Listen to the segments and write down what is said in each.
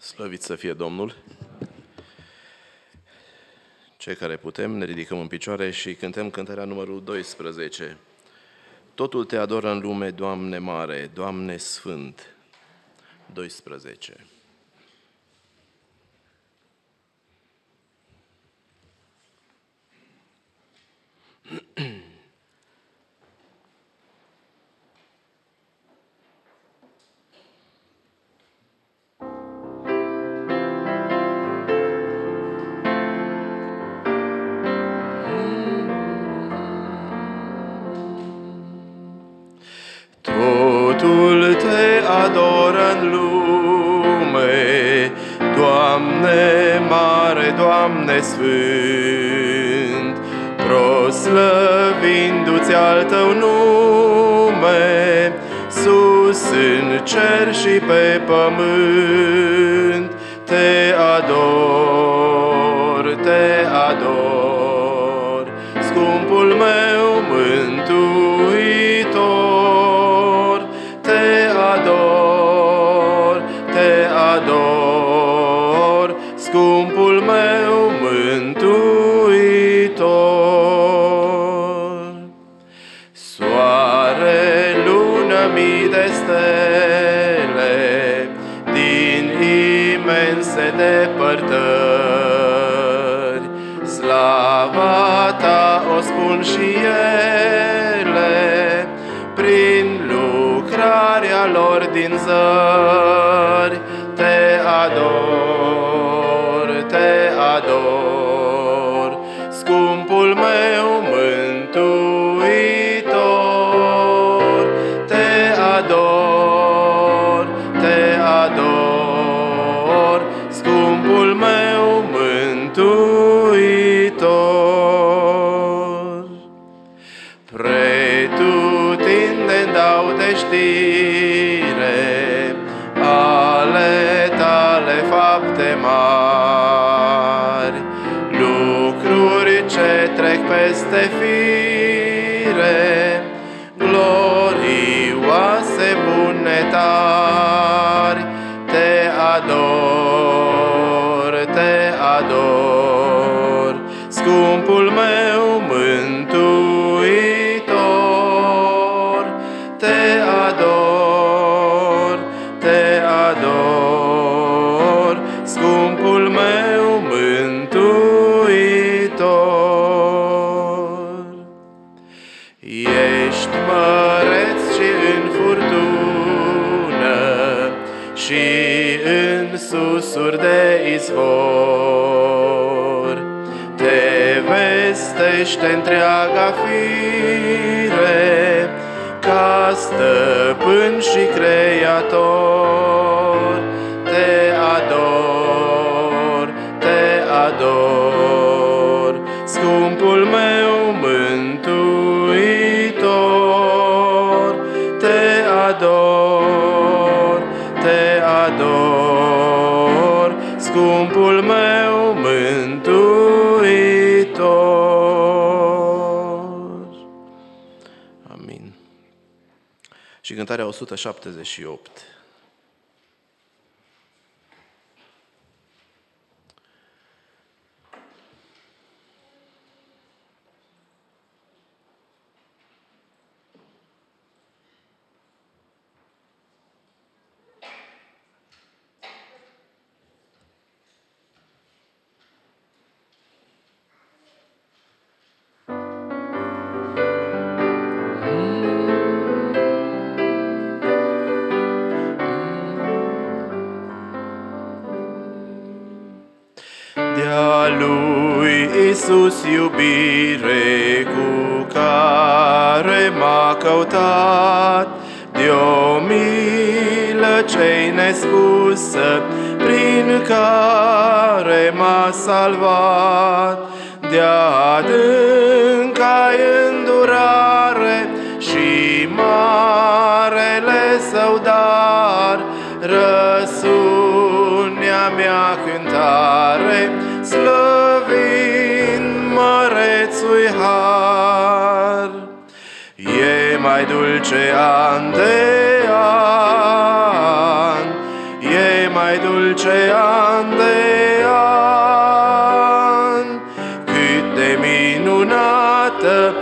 Slăvit să fie Domnul! Cei care putem, ne ridicăm în picioare și cântăm cântarea numărul 12. Totul te adoră în lume, Doamne mare, Doamne sfânt. 12. Totul te adoră în lume, Doamne mare, Doamne sfânt, proslăvindu-ți al Tău nume, sus în cer și pe pământ. Te ador, scumpul meu mântuitor. Te ador, scumpul meu mântuitor. Soare, lună, mii de stele, din imense depărtări, slava Ta o spun și ele, prin lucrarea lor din zări. Te ador, scumpul meu mântuitor. Te ador, scumpul meu mântuitor. Pretutindeni dau de știre ale Tale fapte mari, lucruri ce trec peste fire, glorioase bunetari. Te ador, scumpul meu mântuitor. Te ador, scumpul meu mântuitor. Ești măreț și în furtună și în susuri de izvor. Te vestește întreaga fire, ca stăpân și creator. Te ador, scumpul meu mântuitor. Te ador, scumpul meu mântuitor. Amin. Și cântarea 178. De-a lui Iisus iubire cu care m-a căutat, de-o milă ce-i nespusă, prin care m-a salvat, de-a adânca îndurare și marele Său dar, răsunea mea cântare, slăvind mărețul har. E mai dulce an de an, e mai dulce an de an. Cât de minunată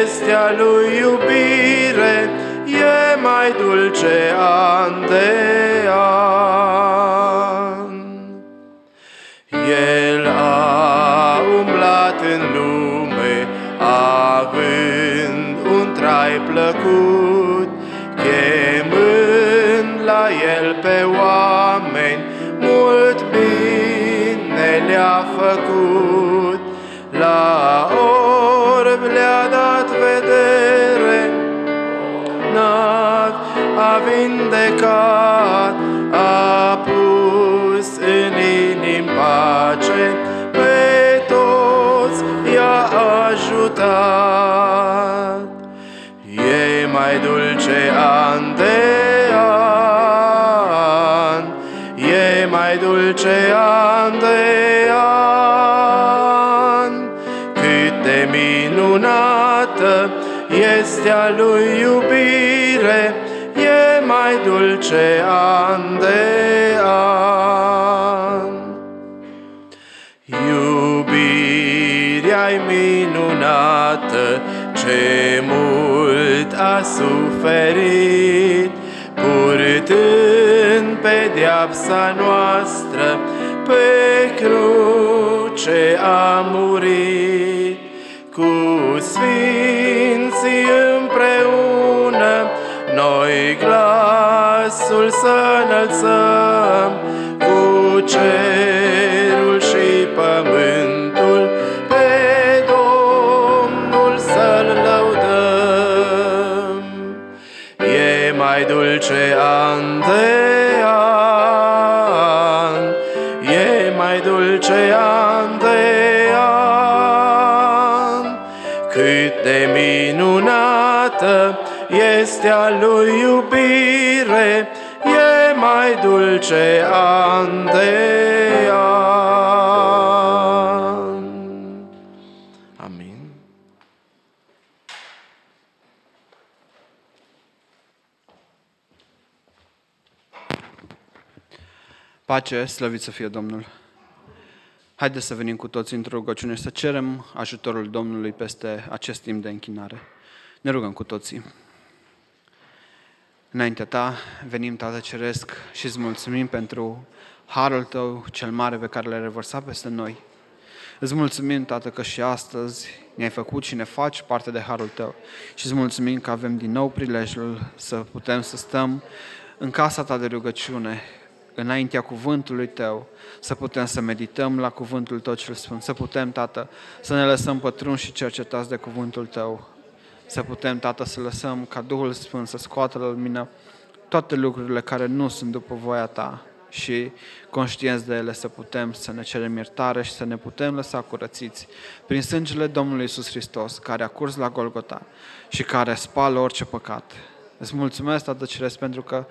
este a lui iubire, e mai dulce an de an. El a umblat în lume, având un trai plăcut, chemând la el pe oameni, mult bine le-a făcut. La orb le-a dat vedere, a vindecat, a pus în inim pace, pe toți i-a ajutat. E mai dulce an de an, e mai dulce an de an. Cât de minunată este a lui iubire, e mai dulce an de an. Iubirea-i minunată, ce mult a suferit, purtând pedeapsa noastră, pe cruce a murit. Cu sfinții împreună, noi glasul să înălțăm, cu cerul și pământul, pe Domnul să-L lăudăm. E mai dulce an de an, e mai dulce an de an. Cât de minunată este a lui iubire, e mai dulce an de an. Amin. Pace, slăvit să fie Domnul! Haideți să venim cu toți într-o rugăciune și să cerem ajutorul Domnului peste acest timp de închinare. Ne rugăm cu toții. Înaintea Ta venim, Tată Ceresc, și îți mulțumim pentru harul Tău cel mare pe care l-ai revărsat peste noi. Îți mulțumim, Tată, că și astăzi ne-ai făcut și ne faci parte de harul Tău. Și îți mulțumim că avem din nou prilejul să putem să stăm în casa Ta de rugăciune, înaintea cuvântului Tău, să putem să medităm la cuvântul Tău cel Sfânt, să putem, Tată, să ne lăsăm pătrunși și cercetați de cuvântul Tău, să putem, Tată, să lăsăm ca Duhul Sfânt să scoată la lumină toate lucrurile care nu sunt după voia Ta și, conștienți de ele, să putem să ne cerem iertare și să ne putem lăsa curățiți prin sângele Domnului Iisus Hristos, care a curs la Golgota și care spală orice păcat. Îți mulțumesc, Tată Ceresc, pentru că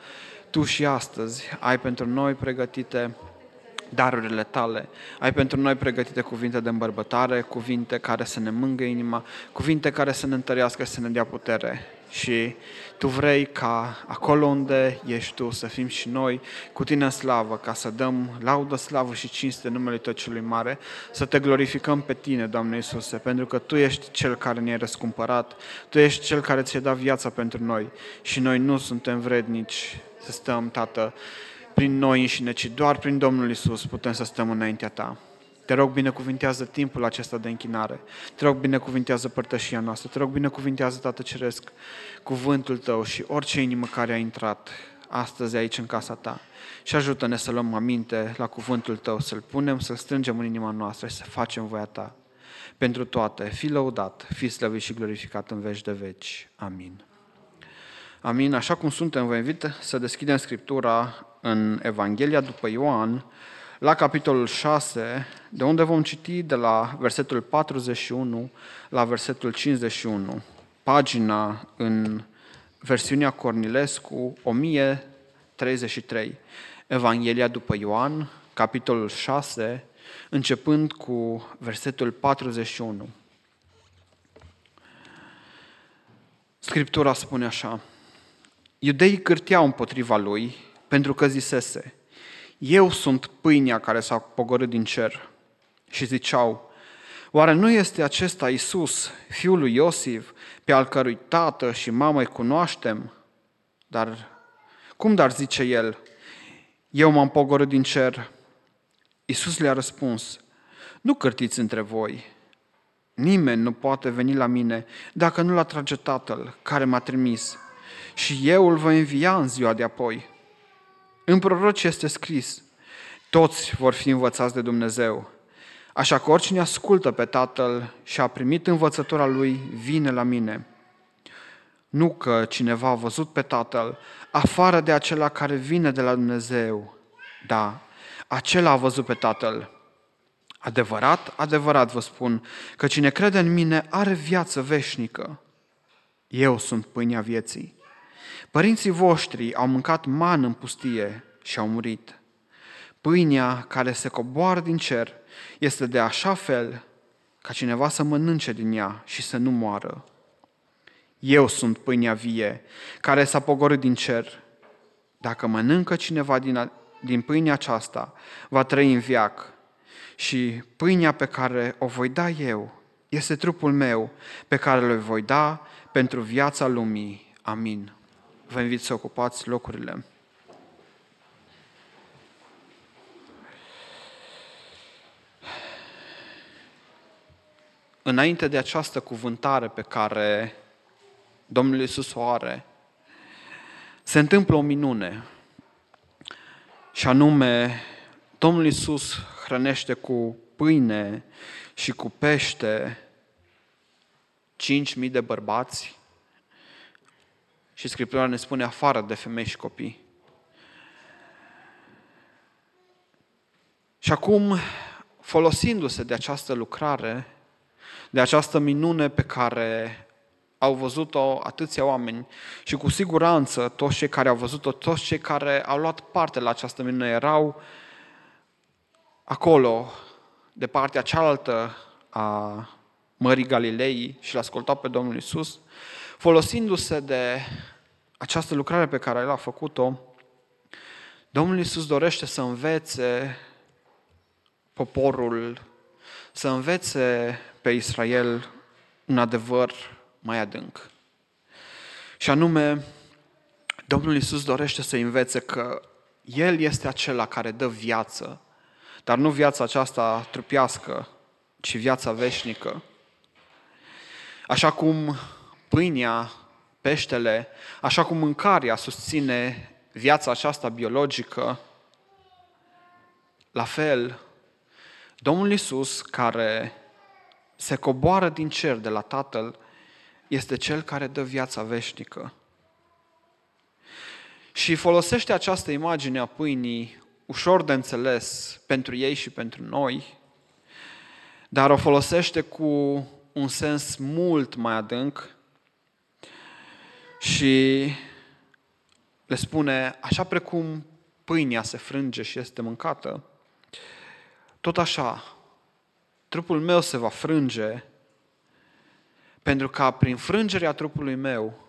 Tu și astăzi ai pentru noi pregătite darurile Tale, ai pentru noi pregătite cuvinte de îmbărbătare, cuvinte care să ne mângâie inima, cuvinte care să ne întărească, să ne dea putere. Și Tu vrei ca acolo unde ești Tu să fim și noi cu Tine în slavă, ca să dăm laudă, slavă și cinste numele Tău celui mare, să Te glorificăm pe Tine, Doamne Iisuse, pentru că Tu ești Cel care ne-ai răscumpărat, Tu ești Cel care ți-a dat viața pentru noi și noi nu suntem vrednici să stăm, Tată, prin noi înșine, ci doar prin Domnul Iisus putem să stăm înaintea Ta. Te rog, binecuvintează timpul acesta de închinare. Te rog, binecuvintează părtășia noastră. Te rog, binecuvintează, Tată Ceresc, cuvântul Tău și orice inimă care a intrat astăzi aici în casa Ta. Și ajută-ne să luăm aminte la cuvântul Tău, să-l punem, să-l strângem în inima noastră și să facem voia Ta. Pentru toate, fii lăudat, fii slăvit și glorificat în veci de veci. Amin. Amin. Așa cum suntem, vă invit să deschidem Scriptura în Evanghelia după Ioan, la capitolul 6, de unde vom citi de la versetul 41 la versetul 51. Pagina în versiunea Cornilescu 1033. Evanghelia după Ioan, capitolul 6, începând cu versetul 41. Scriptura spune așa: Iudeii cârteau împotriva lui, pentru că zisese: Eu sunt pâinea care s-a pogorât din cer. Și ziceau, oare nu este acesta Iisus, fiul lui Iosif, pe al cărui tată și mamă îi cunoaștem? Dar zice el, eu m-am pogorât din cer? Iisus le-a răspuns, nu cârtiți între voi. Nimeni nu poate veni la mine dacă nu-l atrage Tatăl care m-a trimis. Și eu îl voi învia în ziua de apoi. În proroci este scris, toți vor fi învățați de Dumnezeu. Așa că oricine ascultă pe Tatăl și a primit învățătura lui, vine la mine. Nu că cineva a văzut pe Tatăl, afară de acela care vine de la Dumnezeu. Da, acela a văzut pe Tatăl. Adevărat, adevărat vă spun, că cine crede în mine are viață veșnică. Eu sunt pâinea vieții. Părinții voștri au mâncat mană în pustie și au murit. Pâinea care se coboară din cer este de așa fel ca cineva să mănânce din ea și să nu moară. Eu sunt pâinea vie care s-a pogorât din cer. Dacă mănâncă cineva din pâinea aceasta, va trăi în veac. Și pâinea pe care o voi da eu este trupul meu pe care îl voi da pentru viața lumii. Amin. Vă invit să ocupați locurile. Înainte de această cuvântare pe care Domnul Iisus o are, se întâmplă o minune. Și anume, Domnul Iisus hrănește cu pâine și cu pește 5.000 de bărbați și Scriptura ne spune afară de femei și copii. Și acum, folosindu-se de această lucrare, de această minune pe care au văzut-o atâția oameni și cu siguranță toți cei care au văzut-o, toți cei care au luat parte la această minune erau acolo, de partea cealaltă a Mării Galilei și l-ascultau pe Domnul Iisus, folosindu-se de această lucrare pe care El a făcut-o, Domnul Iisus dorește să învețe poporul, să învețe pe Israel un adevăr mai adânc. Și anume, Domnul Iisus dorește să învețe că El este acela care dă viață, dar nu viața aceasta trupească, ci viața veșnică. Așa cum pâinea, peștele, așa cum mâncarea susține viața aceasta biologică, la fel, Domnul Iisus, care se coboară din cer de la Tatăl, este Cel care dă viața veșnică. Și folosește această imagine a pâinii ușor de înțeles pentru ei și pentru noi, dar o folosește cu un sens mult mai adânc și le spune, așa precum pâinea se frânge și este mâncată, tot așa, trupul meu se va frânge, pentru ca prin frângerea trupului meu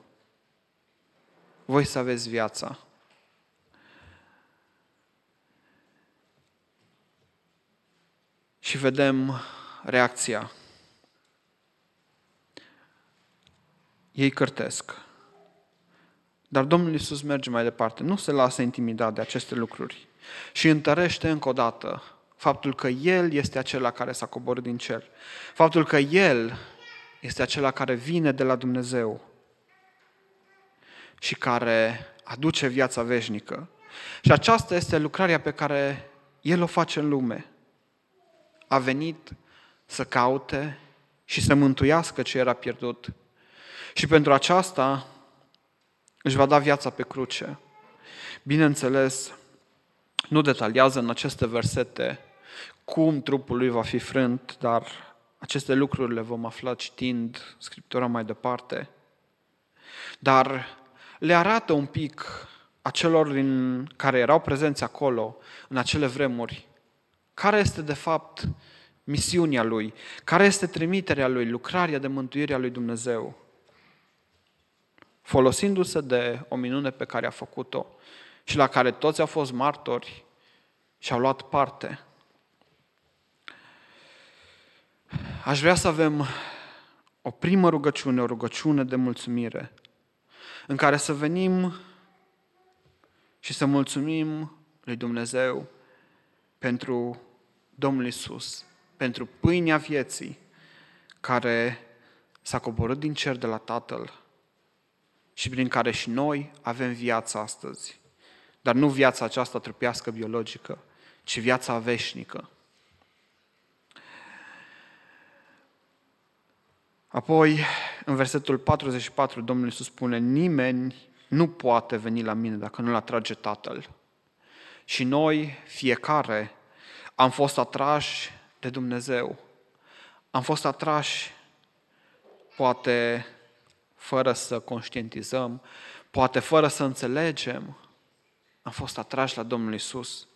voi să aveți viața. Și vedem reacția. Ei cârtesc. Dar Domnul Iisus merge mai departe. Nu se lasă intimidat de aceste lucruri. Și întărește încă o dată faptul că El este acela care s-a coborât din cer. Faptul că El este acela care vine de la Dumnezeu și care aduce viața veșnică. Și aceasta este lucrarea pe care El o face în lume. A venit să caute și să mântuiască ce era pierdut. Și pentru aceasta își va da viața pe cruce. Bineînțeles, nu detaliază în aceste versete cum trupul lui va fi frânt, dar aceste lucruri le vom afla citind Scriptura mai departe. Dar le arată un pic acelor care erau prezenți acolo în acele vremuri, care este de fapt misiunea lui, care este trimiterea lui, lucrarea de mântuire a lui Dumnezeu. Folosindu-se de o minune pe care a făcut-o și la care toți au fost martori, și au luat parte. Aș vrea să avem o primă rugăciune, o rugăciune de mulțumire, în care să venim și să mulțumim lui Dumnezeu pentru Domnul Iisus, pentru pâinea vieții care s-a coborât din cer de la Tatăl și prin care și noi avem viața astăzi. Dar nu viața aceasta trupească, biologică, ci viața veșnică. Apoi, în versetul 44, Domnul Iisus spune: nimeni nu poate veni la mine dacă nu-l atrage Tatăl. Și noi, fiecare, am fost atrași de Dumnezeu. Am fost atrași, poate fără să conștientizăm, poate fără să înțelegem, am fost atrași la Domnul Iisus.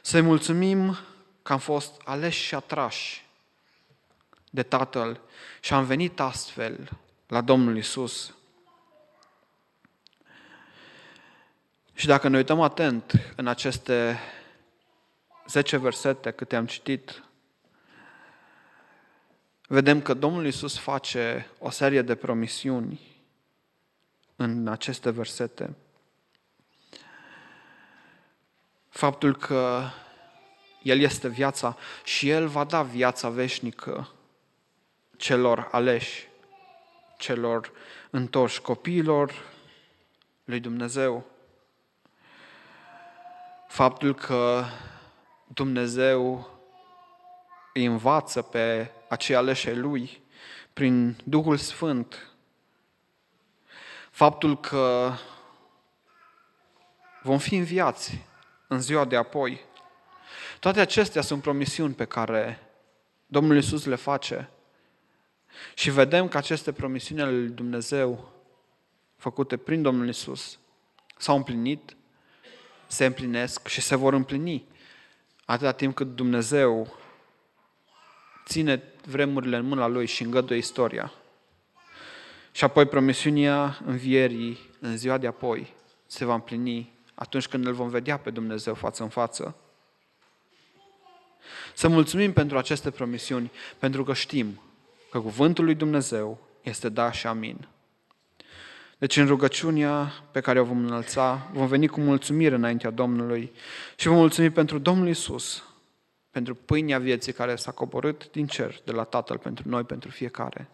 Să-i mulțumim că am fost aleși și atrași de Tatăl și am venit astfel la Domnul Iisus. Și dacă ne uităm atent în aceste 10 versete câte am citit, vedem că Domnul Iisus face o serie de promisiuni în aceste versete. Faptul că El este viața și El va da viața veșnică celor aleși, celor întorși, copiilor lui Dumnezeu. Faptul că Dumnezeu îi învață pe acei aleși ai Lui prin Duhul Sfânt. Faptul că vom fi înviați în ziua de apoi. Toate acestea sunt promisiuni pe care Domnul Iisus le face. Și vedem că aceste promisiuni ale lui Dumnezeu, făcute prin Domnul Iisus, s-au împlinit, se împlinesc și se vor împlini atâta timp cât Dumnezeu ține vremurile în mâna Lui și îngăduie istoria. Și apoi promisiunea învierii în ziua de apoi se va împlini atunci când îl vom vedea pe Dumnezeu față în față. Să mulțumim pentru aceste promisiuni, pentru că știm că cuvântul lui Dumnezeu este da și amin. Deci în rugăciunea pe care o vom înălța, vom veni cu mulțumire înaintea Domnului și vom mulțumi pentru Domnul Iisus, pentru pâinea vieții care s-a coborât din cer de la Tatăl pentru noi, pentru fiecare.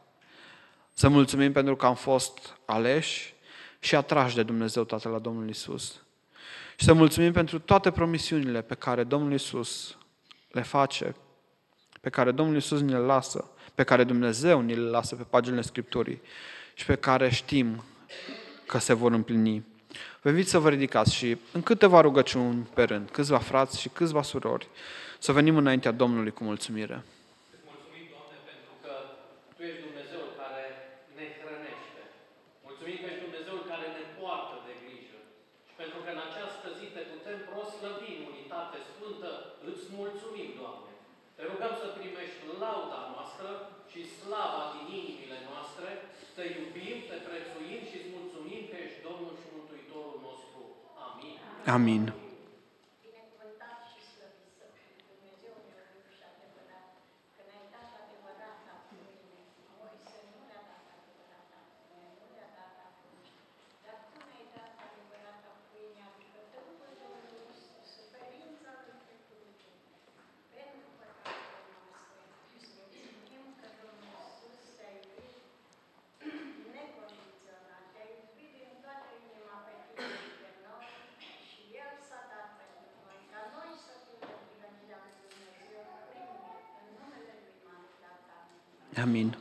Să mulțumim pentru că am fost aleși și atrași de Dumnezeu Tatăl la Domnul Iisus. Și să mulțumim pentru toate promisiunile pe care Domnul Iisus le face, pe care Domnul Iisus ne le lasă, pe care Dumnezeu ne le lasă pe paginile Scripturii și pe care știm că se vor împlini. Vă invit să vă ridicați și în câteva rugăciuni pe rând, câțiva frați și câțiva surori, să venim înaintea Domnului cu mulțumire. Mulțumim, Doamne, pentru că Tu ești Dumnezeul care ne hrănește. Mulțumim că ești Dumnezeul care ne poartă de grijă. Și pentru că în această zi te putem proslăvi în unitate sfântă, îți mulțumim, Doamne. Te rugăm să primești lauda noastră și slava din inimile noastre. Te iubim, te prețuim și îți mulțumim că ești Domnul și Mântuitorul nostru. Amin. Amin. Amin.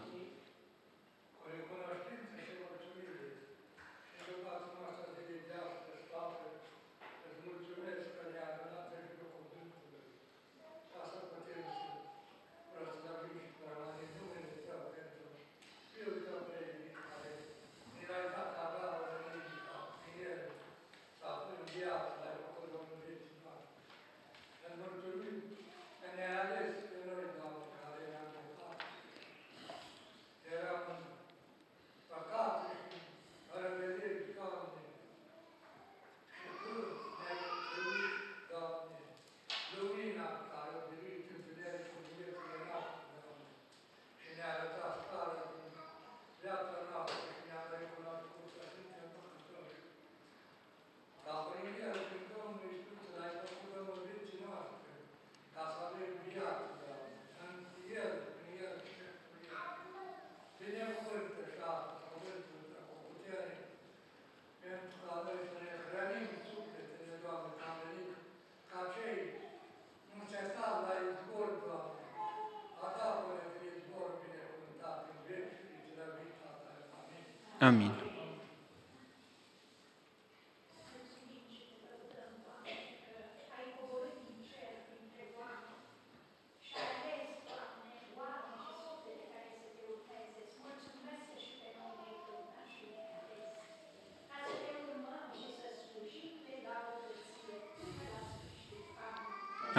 Amin.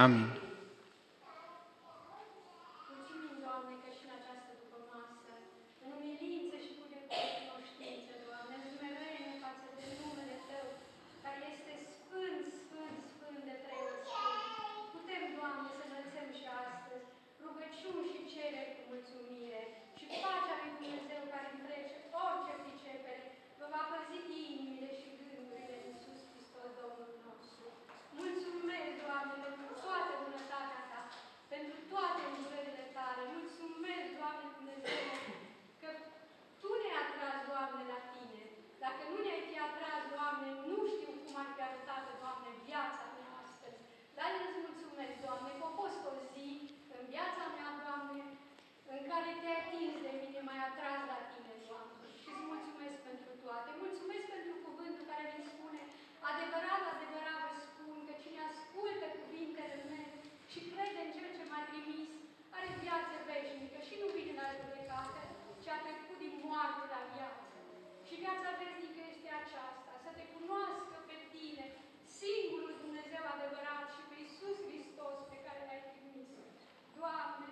Amin. Mulțumim, Doamne, că și în această dupămasă, în umilință și cu recunoștință, Doamne, în smerenie față de numele Tău, care este sfânt, sfânt, sfânt de trei ori sfânt. Putem, Doamne, să înălțăm și astăzi rugăciuni și cereri cu mulțumire și pacea lui Dumnezeu care întrece orice pricepere, vă va păzi inimile și gândurile în Iisus Hristos, Domnul nostru. Mulțumesc, Doamne, pentru toată bunătatea Ta, pentru toate îndurările Tale. Mulțumesc, Doamne Dumnezeu, că Tu ne-ai atras, Doamne, la Tine. Dacă nu ne-ai fi atras, Doamne, nu știu cum ar fi arătat, Doamne, viața mea astăzi. Dar îți mulțumesc, Doamne, că a fost o zi în viața mea, Doamne, în care Te-ai atins de mine, m-ai atras la Tine, Doamne. Și îți mulțumesc pentru toate. Mulțumesc pentru cuvântul care ne spune: adevărat, adevărat vă spun că cine ascultă cuvintele mele și crede în Cel ce m-a trimis, are viață veșnică și nu vine la judecată, ci a trecut din moarte la viață. Și viața veșnică este aceasta: să Te cunoască pe Tine, singurul Dumnezeu adevărat, și pe Iisus Hristos pe care L-ai trimis. Doamne,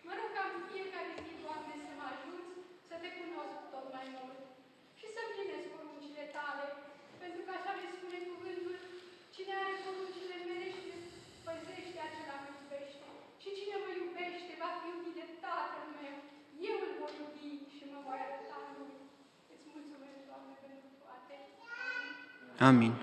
mă rog ca în fiecare zi, Doamne, să mă ajuți să Te cunosc tot mai mult și să împlinesc poruncile Tale, pentru că așa ne spune cuvântul: cine are poruncile mele și le păzește, acela mă iubește. Și cine mă iubește va fi iubit de Tatăl meu. Eu îl voi iubi și mă voi arăta lui. Îți mulțumesc, Doamne, pentru toate. Amin.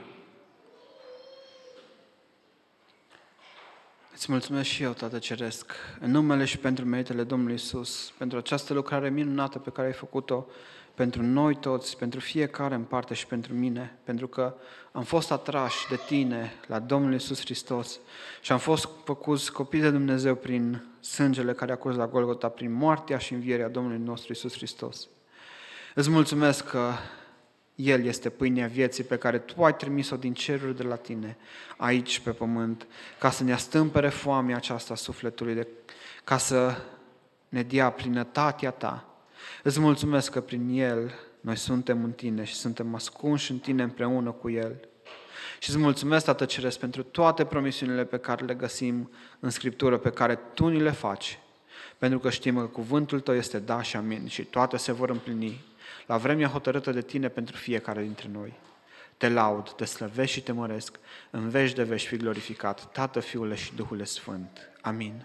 Îți mulțumesc și eu, Tată Ceresc, în numele și pentru meritele Domnului Iisus, pentru această lucrare minunată pe care ai făcut-o pentru noi toți, pentru fiecare în parte și pentru mine, pentru că am fost atrași de Tine la Domnul Iisus Hristos și am fost făcuți copii de Dumnezeu prin sângele care a curs la Golgota, prin moartea și învierea Domnului nostru Iisus Hristos. Îți mulțumesc că El este pâinea vieții pe care Tu ai trimis-o din ceruri de la Tine, aici pe pământ, ca să ne astâmpere foamea aceasta a sufletului, ca să ne dea plinătatea Ta. Îți mulțumesc că prin El noi suntem în Tine și suntem ascunși în Tine împreună cu El. Și îți mulțumesc, Tată Ceresc, pentru toate promisiunile pe care le găsim în Scriptură, pe care Tu ni le faci, pentru că știm că cuvântul Tău este da și amin și toate se vor împlini la vremea hotărâtă de Tine pentru fiecare dintre noi. Te laud, Te slăvesc și Te măresc, în veci de veci fi glorificat, Tată, Fiule și Duhul Sfânt. Amin.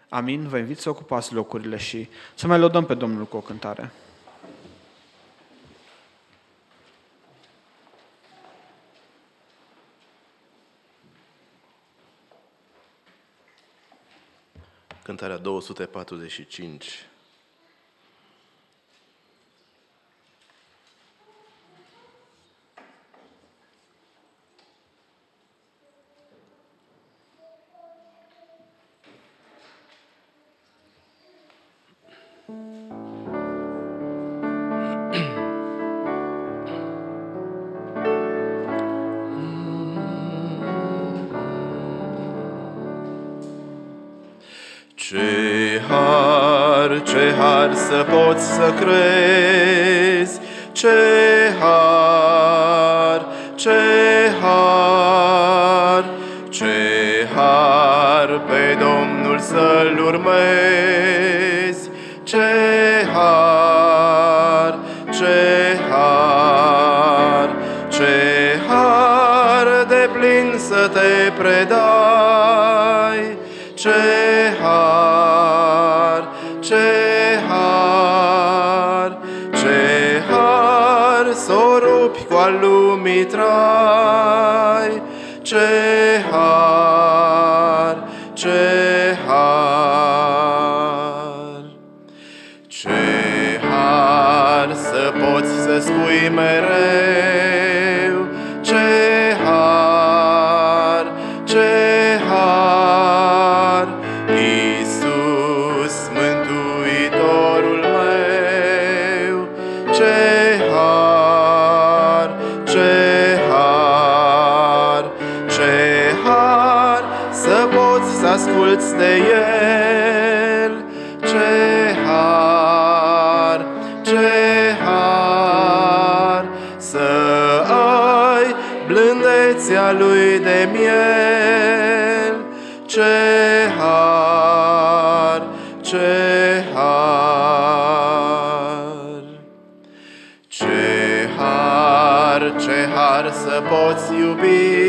Amin. Vă invit să ocupați locurile și să mai lăudăm pe Domnul cu o cântare. Cântarea 245. Ce har să poți să crezi, ce har, ce har, ce har pe Domnul să-L urmezi, ce har, ce har, ce har de plin să te predai, ce har, ce har, ce har, s-o rupi cu al lumii trai, ce har, ce har, ce har să poți să spui mereu, ce har, ce har, Iisus, Mântuitorul meu, asculți de El. Ce har, ce har, să ai blândețea Lui de miel. Ce har, ce har, ce har, ce har să poți iubi.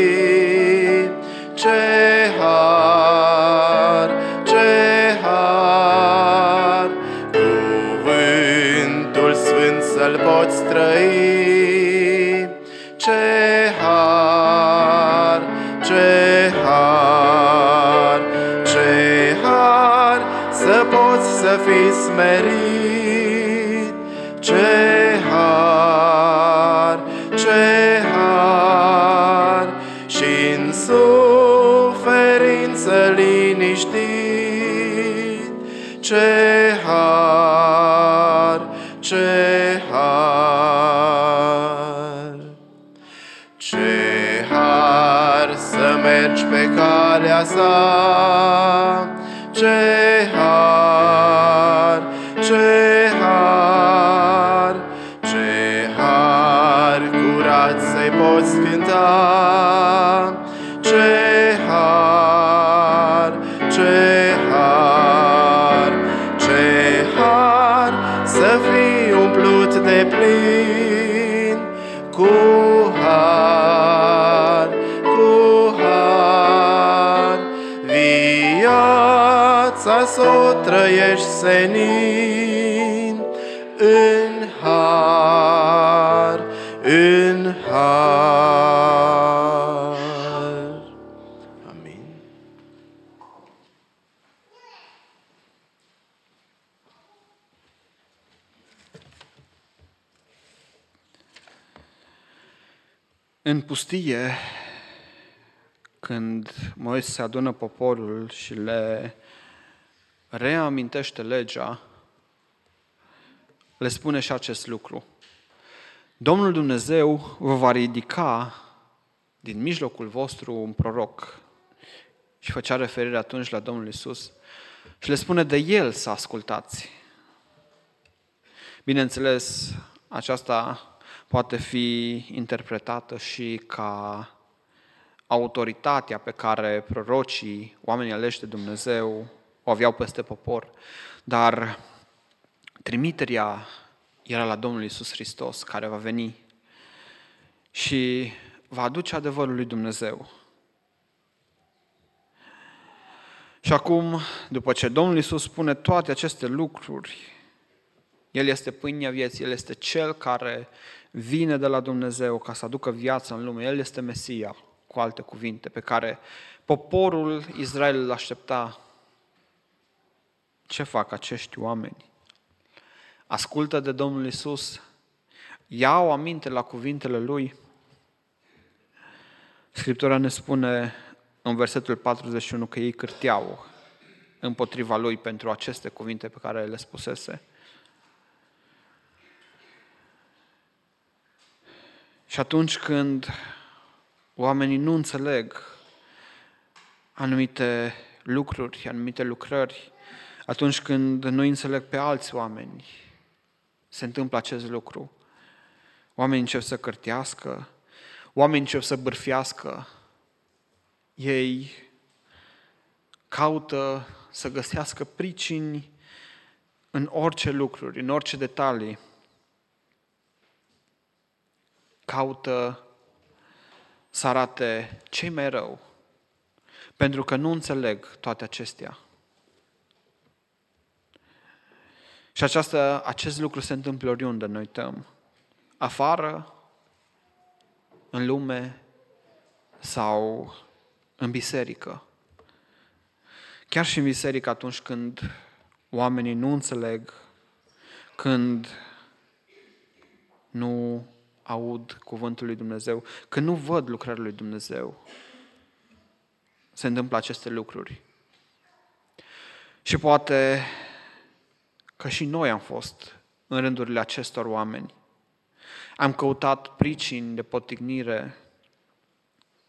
Ce har, ce har, cuvântul sfânt să-l poți trăi. Ce har, ce har, ce har, să poți să fii smerit. Ce har, ce har, și-n suferință liniștit. Ce har, ce har, ce har să mergi pe calea sa. Ce har, ce har, ce har curat să-i poți cânta. Ce har, ce har, ce har, să fii umplut de plin cu har, cu har. Viața s-o trăiești senin în har, în har. Amin. În pustie, când Moise adună poporul și le reamintește legea, le spune și acest lucru. Domnul Dumnezeu vă va ridica din mijlocul vostru un proroc. Și făcea referire atunci la Domnul Iisus și le spune de El să ascultați. Bineînțeles, aceasta poate fi interpretată și ca autoritatea pe care prorocii, oamenii aleși de Dumnezeu, o aveau peste popor, dar trimiterea era la Domnul Iisus Hristos, care va veni și va aduce adevărul lui Dumnezeu. Și acum, după ce Domnul Iisus spune toate aceste lucruri, El este pâinea vieții, El este Cel care vine de la Dumnezeu ca să aducă viață în lume, El este Mesia, cu alte cuvinte, pe care poporul Israel îl aștepta. Ce fac acești oameni? Ascultă de Domnul Iisus, iau aminte la cuvintele Lui. Scriptura ne spune în versetul 41 că ei cârteau împotriva Lui pentru aceste cuvinte pe care le spusese. Și atunci când oamenii nu înțeleg anumite lucruri, anumite lucrări, atunci când nu înțeleg pe alți oameni, se întâmplă acest lucru. Oamenii încep să cârtească, oamenii încep să bârfească, ei caută să găsească pricini în orice lucruri, în orice detalii. Caută să arate ce-i mai rău, pentru că nu înțeleg toate acestea. Și acest lucru se întâmplă oriunde ne uităm. Afară, în lume sau în biserică. Chiar și în biserică atunci când oamenii nu înțeleg, când nu aud cuvântul lui Dumnezeu, când nu văd lucrările lui Dumnezeu, se întâmplă aceste lucruri. Și poate că și noi am fost în rândurile acestor oameni. Am căutat pricini de potignire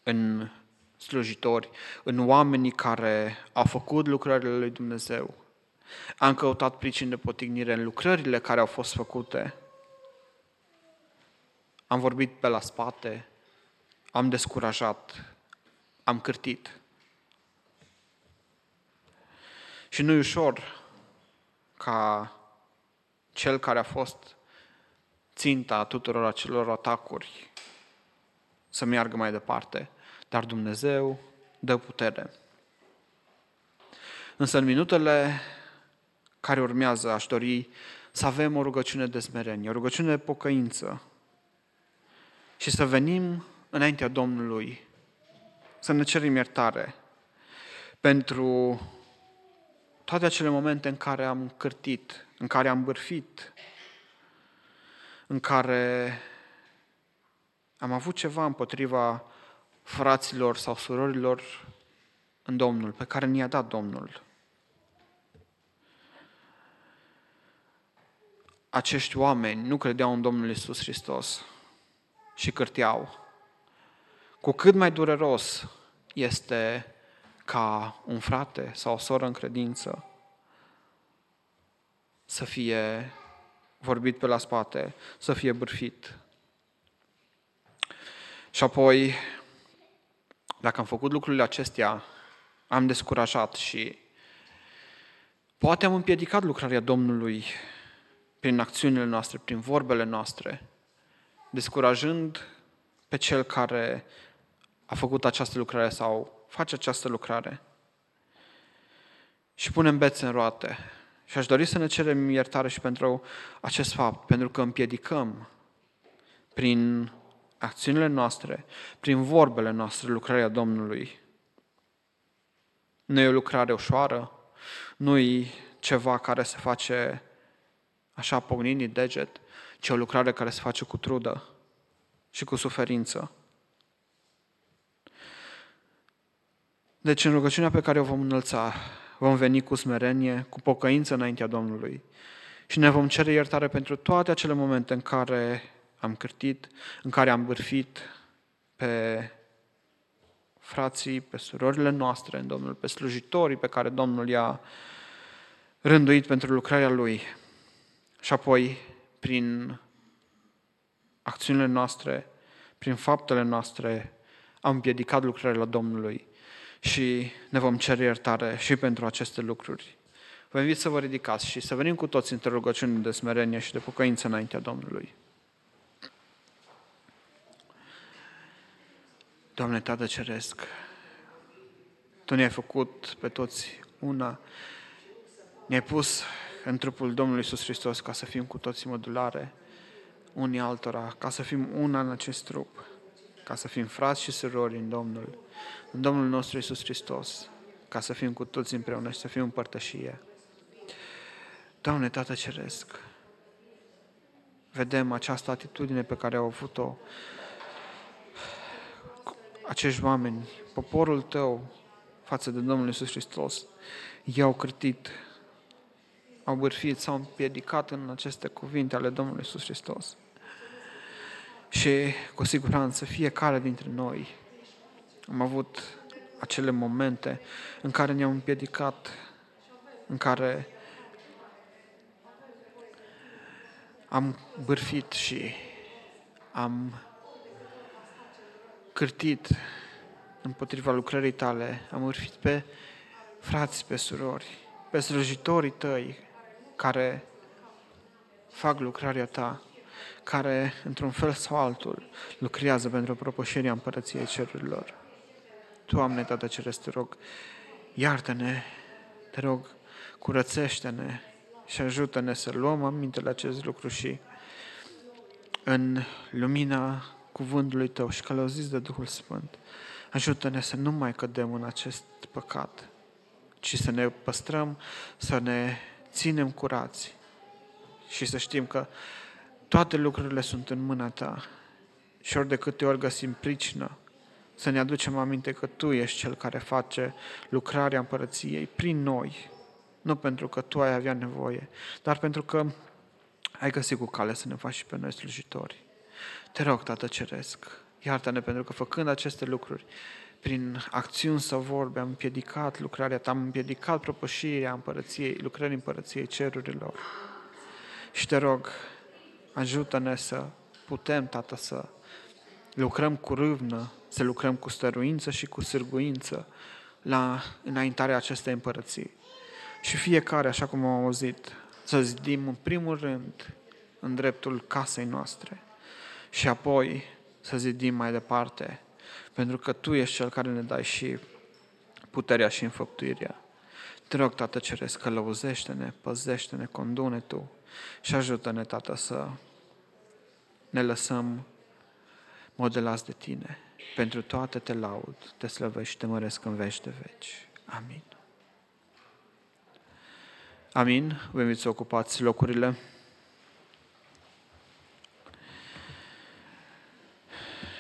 în slujitori, în oamenii care au făcut lucrările lui Dumnezeu. Am căutat pricini de potignire în lucrările care au fost făcute. Am vorbit pe la spate, am descurajat, am cârtit. Și nu e ușor ca cel care a fost ținta tuturor acelor atacuri să meargă mai departe, dar Dumnezeu dă putere. Însă în minutele care urmează aș dori să avem o rugăciune de smerenie, o rugăciune de pocăință și să venim înaintea Domnului, să ne cerem iertare pentru toate acele momente în care am cârtit, în care am bârfit, în care am avut ceva împotriva fraților sau surorilor în Domnul, pe care ni-a dat Domnul. Acești oameni nu credeau în Domnul Iisus Hristos și cârteau. Cu cât mai dureros este ca un frate sau o soră în credință să fie vorbit pe la spate, să fie bârfit. Și apoi, dacă am făcut lucrurile acestea, am descurajat și poate am împiedicat lucrarea Domnului prin acțiunile noastre, prin vorbele noastre, descurajând pe cel care a făcut această lucrare sau face această lucrare. Și punem bețe în roate. Și aș dori să ne cerem iertare și pentru acest fapt, pentru că împiedicăm prin acțiunile noastre, prin vorbele noastre, lucrarea Domnului. Nu e o lucrare ușoară, nu e ceva care se face așa pognind din deget, ci o lucrare care se face cu trudă și cu suferință. Deci în rugăciunea pe care o vom înălța, vom veni cu smerenie, cu pocăință înaintea Domnului și ne vom cere iertare pentru toate acele momente în care am cârtit, în care am bârfit pe frații, pe surorile noastre în Domnul, pe slujitorii pe care Domnul i-a rânduit pentru lucrarea Lui. Și apoi, prin acțiunile noastre, prin faptele noastre, am împiedicat lucrările Domnului și ne vom cere iertare și pentru aceste lucruri. Vă invit să vă ridicați și să venim cu toți într-o rugăciune de smerenie și de pocăință înaintea Domnului. Doamne, Tată Ceresc, Tu ne-ai făcut pe toți una, ne-ai pus în trupul Domnului Iisus Hristos ca să fim cu toții modulare unii altora, ca să fim una în acest trup, ca să fim frați și surori în Domnul nostru Iisus Hristos, ca să fim cu toți împreună și să fim în părtășie. Doamne, Tată Ceresc, vedem această atitudine pe care au avut-o acești oameni, poporul Tău, față de Domnul Iisus Hristos. I-au cârtit, au bârfit, s-au împiedicat în aceste cuvinte ale Domnului Iisus Hristos. Și, cu siguranță, fiecare dintre noi am avut acele momente în care ne-am împiedicat, în care am bârfit și am cârtit împotriva lucrării Tale, am bârfit pe frați, pe surori, pe slujitorii Tăi care fac lucrarea Ta, care, într-un fel sau altul, lucrează pentru propășirea împărăției cerurilor. Doamne, Tată Ceresc, Te rog, iartă-ne, Te rog, curățește-ne și ajută-ne să luăm aminte la acest lucru și în lumina cuvântului Tău și călăuziți de Duhul Sfânt, ajută-ne să nu mai cădem în acest păcat, ci să ne păstrăm, să ne ținem curați și să știm că toate lucrurile sunt în mâna Ta și ori de câte ori găsim pricină, să ne aducem aminte că Tu ești Cel care face lucrarea împărăției prin noi, nu pentru că Tu ai avea nevoie, dar pentru că ai găsit cu cale să ne faci și pe noi slujitori. Te rog, Tată Ceresc, iartă-ne pentru că făcând aceste lucruri, prin acțiuni sau vorbe am împiedicat lucrarea Ta, am împiedicat propășirea împărăției, lucrării împărăției cerurilor. Și Te rog, ajută-ne să putem, Tată, să lucrăm cu râvnă, să lucrăm cu stăruință și cu sârguință la înaintarea acestei împărății. Și fiecare, așa cum am auzit, să zidim în primul rând în dreptul casei noastre și apoi să zidim mai departe, pentru că Tu ești Cel care ne dai și puterea și înfăptuirea. Te rog, Tată Ceresc, călăuzește-ne, păzește-ne, condune Tu și ajută-ne, Tată, să ne lăsăm modelați de Tine. Pentru toate Te laud, Te slăvesc și Te măresc în veci de veci. Amin. Amin. Vă invit să ocupați locurile.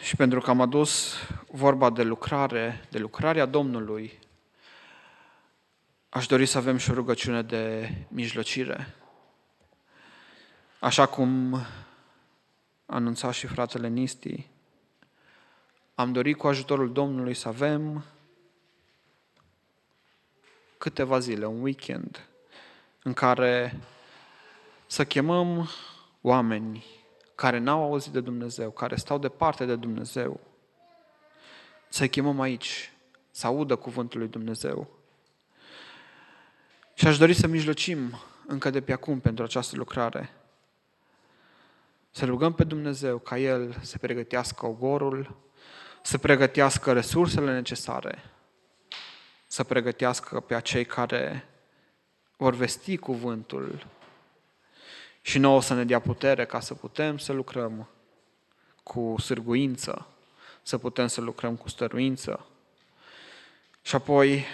Și pentru că am adus vorba de lucrarea Domnului, aș dori să avem și o rugăciune de mijlocire. Așa cum anunța și fratele Nisti, am dorit cu ajutorul Domnului să avem câteva zile, un weekend, în care să chemăm oameni care n-au auzit de Dumnezeu, care stau departe de Dumnezeu, să-i chemăm aici, să audă cuvântul lui Dumnezeu. Și aș dori să mijlocim încă de pe acum pentru această lucrare. Să rugăm pe Dumnezeu ca El să pregătească ogorul, să pregătească resursele necesare, să pregătească pe acei care vor vesti cuvântul și nouă să ne dea putere ca să putem să lucrăm cu sârguință, să putem să lucrăm cu stăruință. Și apoi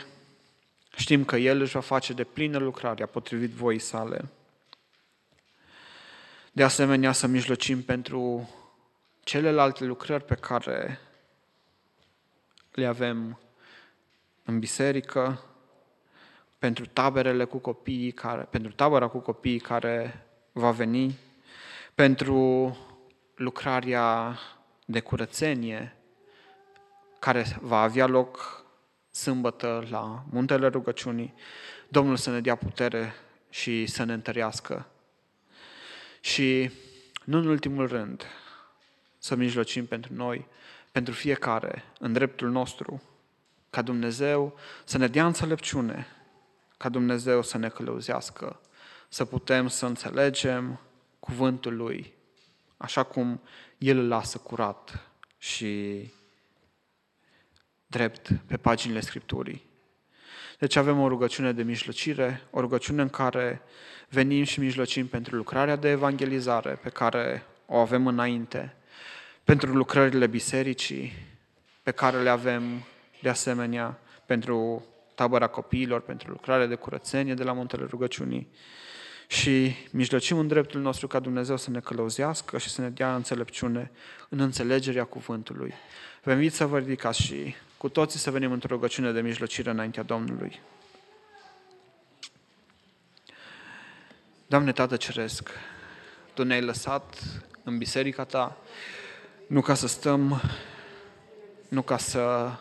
știm că El își va face de plină lucrarea potrivit voii Sale. De asemenea, să mijlocim pentru celelalte lucrări pe care le avem în biserică, pentru taberele cu copiii pentru tabăra cu copiii care va veni, pentru lucrarea de curățenie care va avea loc sâmbătă la Muntele Rugăciunii. Domnul să ne dea putere și să ne întărească. Și, nu în ultimul rând, să mijlocim pentru noi, pentru fiecare, în dreptul nostru, ca Dumnezeu să ne dea înțelepciune, ca Dumnezeu să ne călăuzească, să putem să înțelegem cuvântul Lui, așa cum El îl lasă curat și drept pe paginile Scripturii. Deci avem o rugăciune de mijlocire, o rugăciune în care venim și mijlocim pentru lucrarea de evangelizare pe care o avem înainte, pentru lucrările bisericii pe care le avem de asemenea, pentru tabăra copiilor, pentru lucrarea de curățenie de la Muntele Rugăciunii și mijlocim în dreptul nostru ca Dumnezeu să ne călăuzească și să ne dea înțelepciune în înțelegerea cuvântului. Vă invit să vă ridicați și cu toții să venim într-o rugăciune de mijlocire înaintea Domnului. Doamne Tată Ceresc, Tu ne-ai lăsat în biserica Ta nu ca să stăm, nu ca să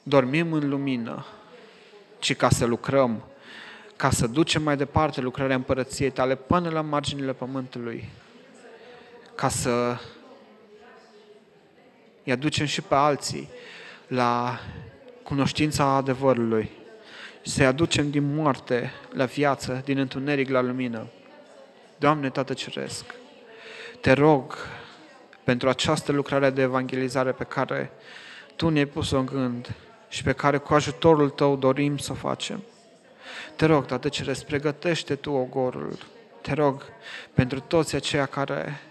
dormim în lumină, ci ca să lucrăm, ca să ducem mai departe lucrarea împărăției Tale până la marginile pământului, ca să îi aducem și pe alții la cunoștința adevărului, să-i aducem din moarte la viață, din întuneric la lumină. Doamne Tată Ceresc, Te rog pentru această lucrare de evangelizare pe care Tu ne-ai pus-o în gând și pe care cu ajutorul Tău dorim să o facem. Te rog, Tată Ceresc, pregătește Tu ogorul. Te rog pentru toți aceia care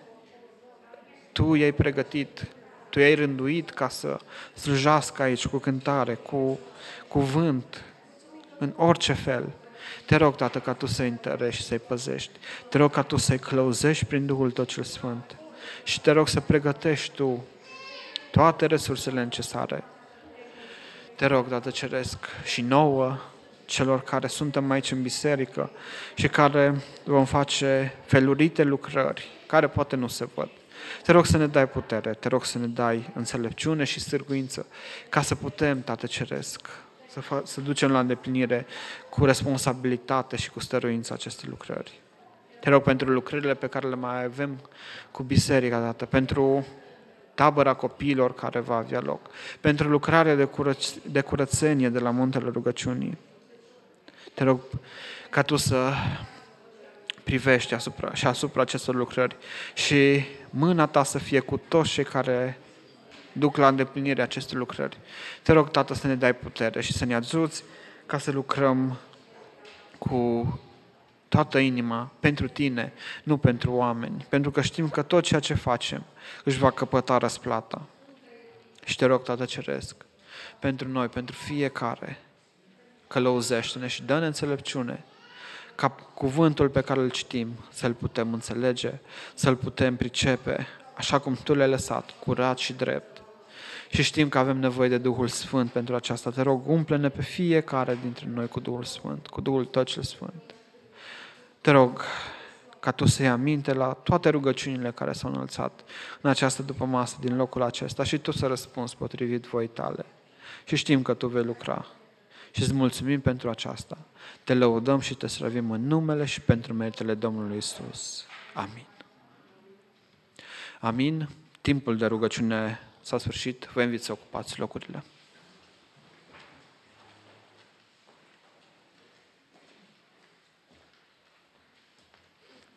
Tu i-ai pregătit, Tu i-ai rânduit ca să slujească aici cu cântare, cu cuvânt, în orice fel. Te rog, Tată, ca Tu să-i întărești și să-i păzești. Te rog ca Tu să-i clăuzești prin Duhul Tău cel Sfânt. Și Te rog să pregătești Tu toate resursele necesare. Te rog, Tată Ceresc, și nouă, celor care suntem aici în biserică și care vom face felurite lucrări, care poate nu se văd, Te rog să ne dai putere, te rog să ne dai înțelepciune și stârguință ca să putem, Tată Ceresc, să ducem la îndeplinire cu responsabilitate și cu stăruință aceste lucrări. Te rog pentru lucrările pe care le mai avem cu biserica, Tată, pentru tabăra copiilor care va avea loc, pentru lucrarea de curățenie de la Muntele Rugăciunii. Te rog ca Tu să privești asupra acestor lucrări și mâna Ta să fie cu toți cei care duc la îndeplinire aceste lucrări. Te rog, Tată, să ne dai putere și să ne ajuți ca să lucrăm cu toată inima pentru Tine, nu pentru oameni, pentru că știm că tot ceea ce facem își va căpăta răsplata. Și te rog, Tată Ceresc, pentru noi, pentru fiecare, călăuzește-ne și dă-ne înțelepciune ca cuvântul pe care îl citim să-l putem înțelege, să-l putem pricepe, așa cum Tu l-ai lăsat, curat și drept. Și știm că avem nevoie de Duhul Sfânt pentru aceasta. Te rog, umple-ne pe fiecare dintre noi cu Duhul Sfânt, cu Duhul Tău cel Sfânt. Te rog ca Tu să iei aminte la toate rugăciunile care s-au înălțat în această dupămasă din locul acesta și Tu să răspunzi potrivit voii Tale. Și știm că Tu vei lucra. Și îți mulțumim pentru aceasta. Te lăudăm și Te slăvim în numele și pentru meritele Domnului Isus. Amin. Amin. Timpul de rugăciune s-a sfârșit. Vă invit să ocupați locurile.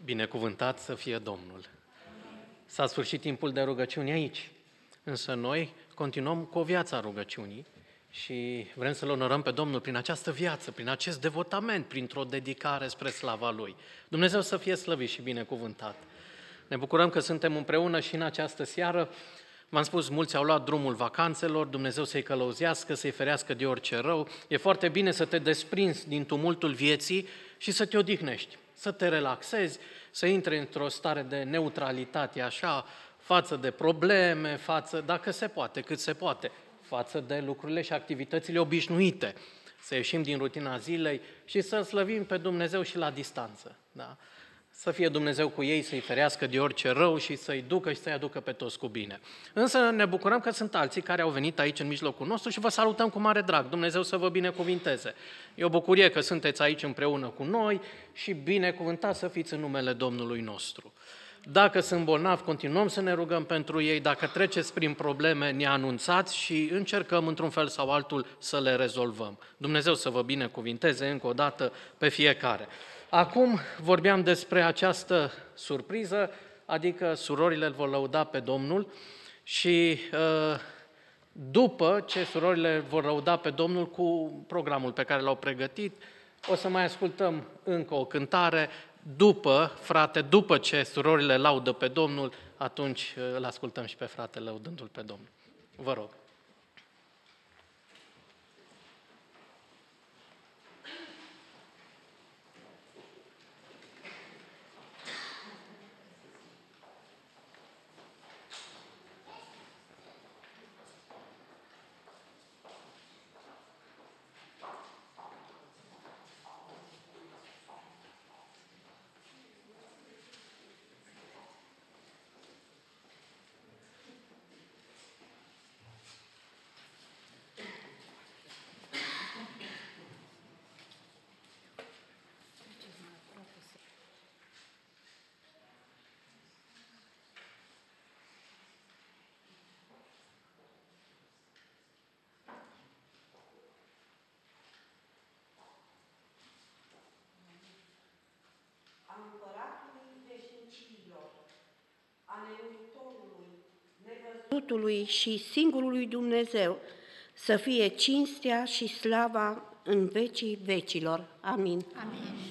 Binecuvântat să fie Domnul! S-a sfârșit timpul de rugăciune aici, însă noi continuăm cu o viață a rugăciunii și vrem să-L onorăm pe Domnul prin această viață, prin acest devotament, printr-o dedicare spre slava Lui. Dumnezeu să fie slăvit și binecuvântat! Ne bucurăm că suntem împreună și în această seară. V-am spus, mulți au luat drumul vacanțelor, Dumnezeu să-i călăuzească, să-i ferească de orice rău. E foarte bine să te desprinzi din tumultul vieții și să te odihnești, să te relaxezi, să intri într-o stare de neutralitate, așa, față de probleme, dacă se poate, cât se poate, față de lucrurile și activitățile obișnuite. Să ieșim din rutina zilei și să slăvim pe Dumnezeu și la distanță. Da? Să fie Dumnezeu cu ei, să-i ferească de orice rău și să-i ducă și să-i aducă pe toți cu bine. Însă ne bucurăm că sunt alții care au venit aici în mijlocul nostru și vă salutăm cu mare drag. Dumnezeu să vă binecuvinteze. E o bucurie că sunteți aici împreună cu noi și binecuvântați să fiți în numele Domnului nostru. Dacă sunt bolnavi, continuăm să ne rugăm pentru ei. Dacă treceți prin probleme, ne anunțați și încercăm într-un fel sau altul să le rezolvăm. Dumnezeu să vă binecuvinteze încă o dată pe fiecare. Acum vorbeam despre această surpriză, adică surorile îl vor lăuda pe Domnul și după ce surorile vor lăuda pe Domnul cu programul pe care l-au pregătit, o să mai ascultăm încă o cântare. După ce surorile laudă pe Domnul, atunci îl ascultăm și pe frate lăudându-l pe Domnul. Vă rog. Nevăzutului și singurului Dumnezeu, să fie cinstea și slava în vecii vecilor. Amin. Amin.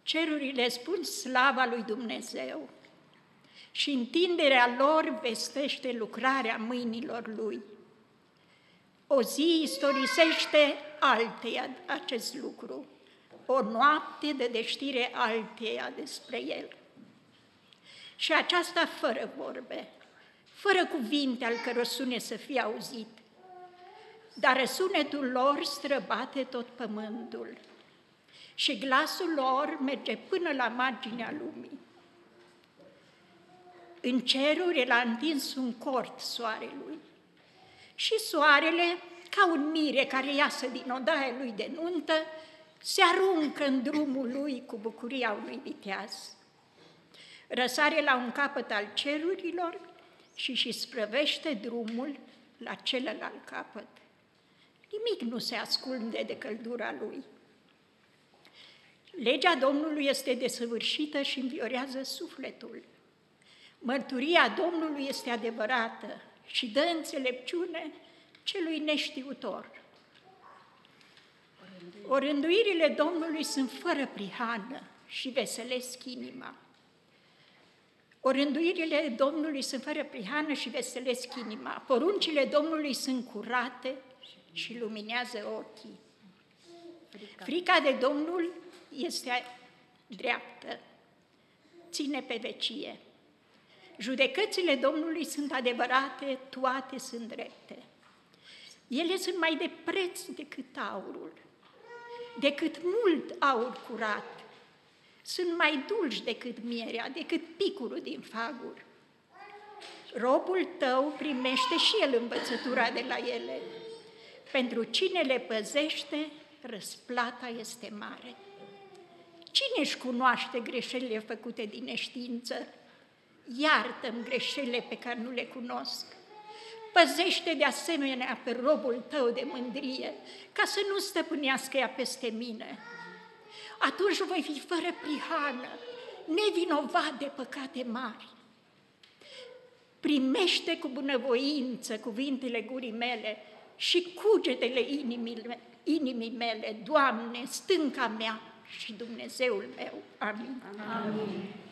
Cerurile spun slava lui Dumnezeu și întinderea lor vestește lucrarea mâinilor lui. O zi istorisește alteia acest lucru, o noapte de știre alteia despre el. Și aceasta fără vorbe, fără cuvinte al căror sunet să fie auzit, dar răsunetul lor străbate tot pământul și glasul lor merge până la marginea lumii. În ceruri el a întins un cort soarelui și soarele, ca un mire care iasă din odaia lui de nuntă, se aruncă în drumul lui cu bucuria unui viteaz. Răsare la un capăt al cerurilor și sprăvește drumul la celălalt capăt. Nimic nu se ascunde de căldura lui. Legea Domnului este desăvârșită și înviorează sufletul. Mărturia Domnului este adevărată și dă înțelepciune celui neștiutor. Orânduirile Domnului sunt fără prihană și veselesc inima. Orânduirile Domnului sunt fără prihană și veselesc inima. Poruncile Domnului sunt curate și luminează ochii. Frica de Domnul este dreaptă, ține pe vecie. Judecățile Domnului sunt adevărate, toate sunt drepte. Ele sunt mai de preț decât aurul, decât mult aur curat. Sunt mai dulci decât mierea, decât picurul din fagur. Robul tău primește și el învățătura de la ele. Pentru cine le păzește, răsplata este mare. Cine își cunoaște greșelile făcute din neștiință? Iartă-mi greșelile pe care nu le cunosc. Păzește de asemenea pe robul tău de mândrie, ca să nu stăpânească ea peste mine. Atunci voi fi fără prihană, nevinovat de păcate mari. Primește cu bunăvoință cuvintele gurii mele și cugetele inimii mele, Doamne, stânca mea și Dumnezeul meu. Amin. Amin.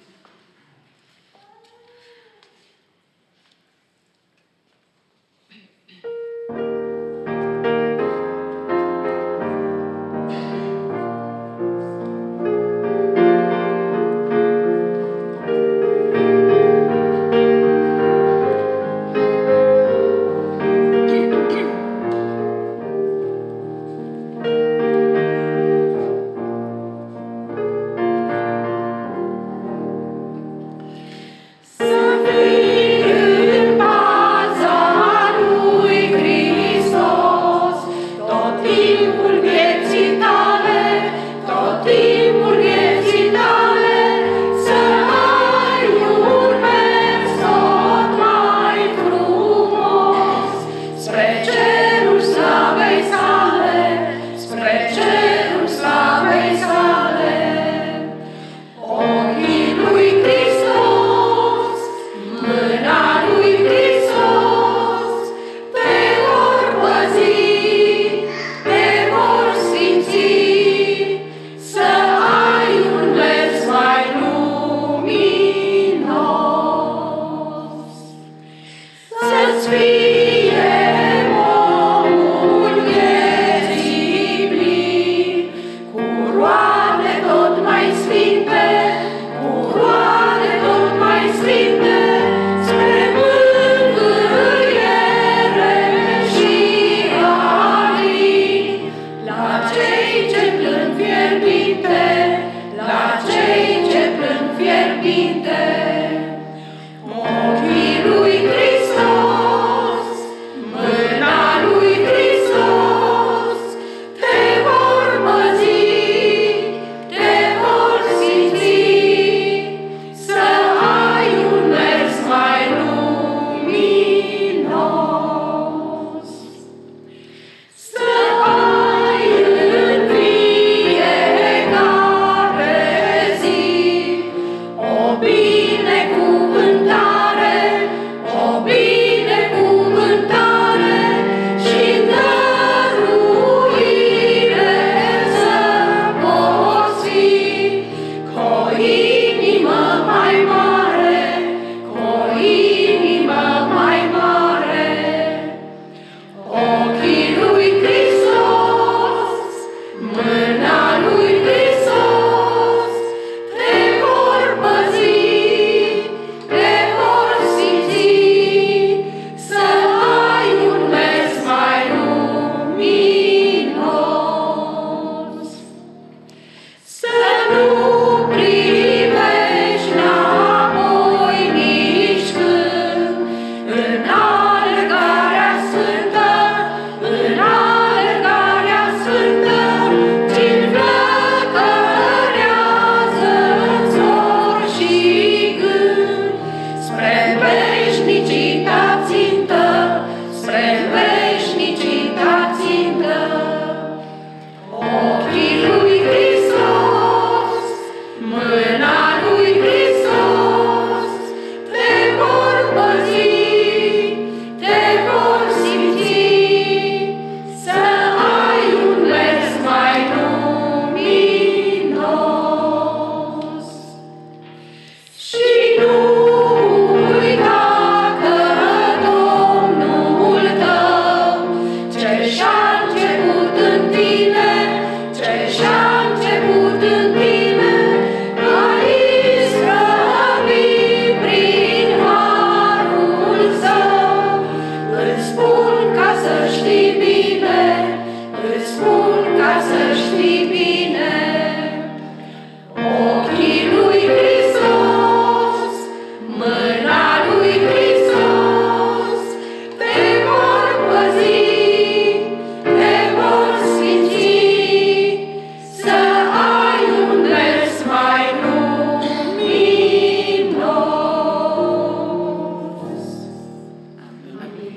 să știi bine, ochii lui Hristos, mâna lui Hristos, te vor păzi, te vor sfinți, să ai un mers mai luminos. Amin.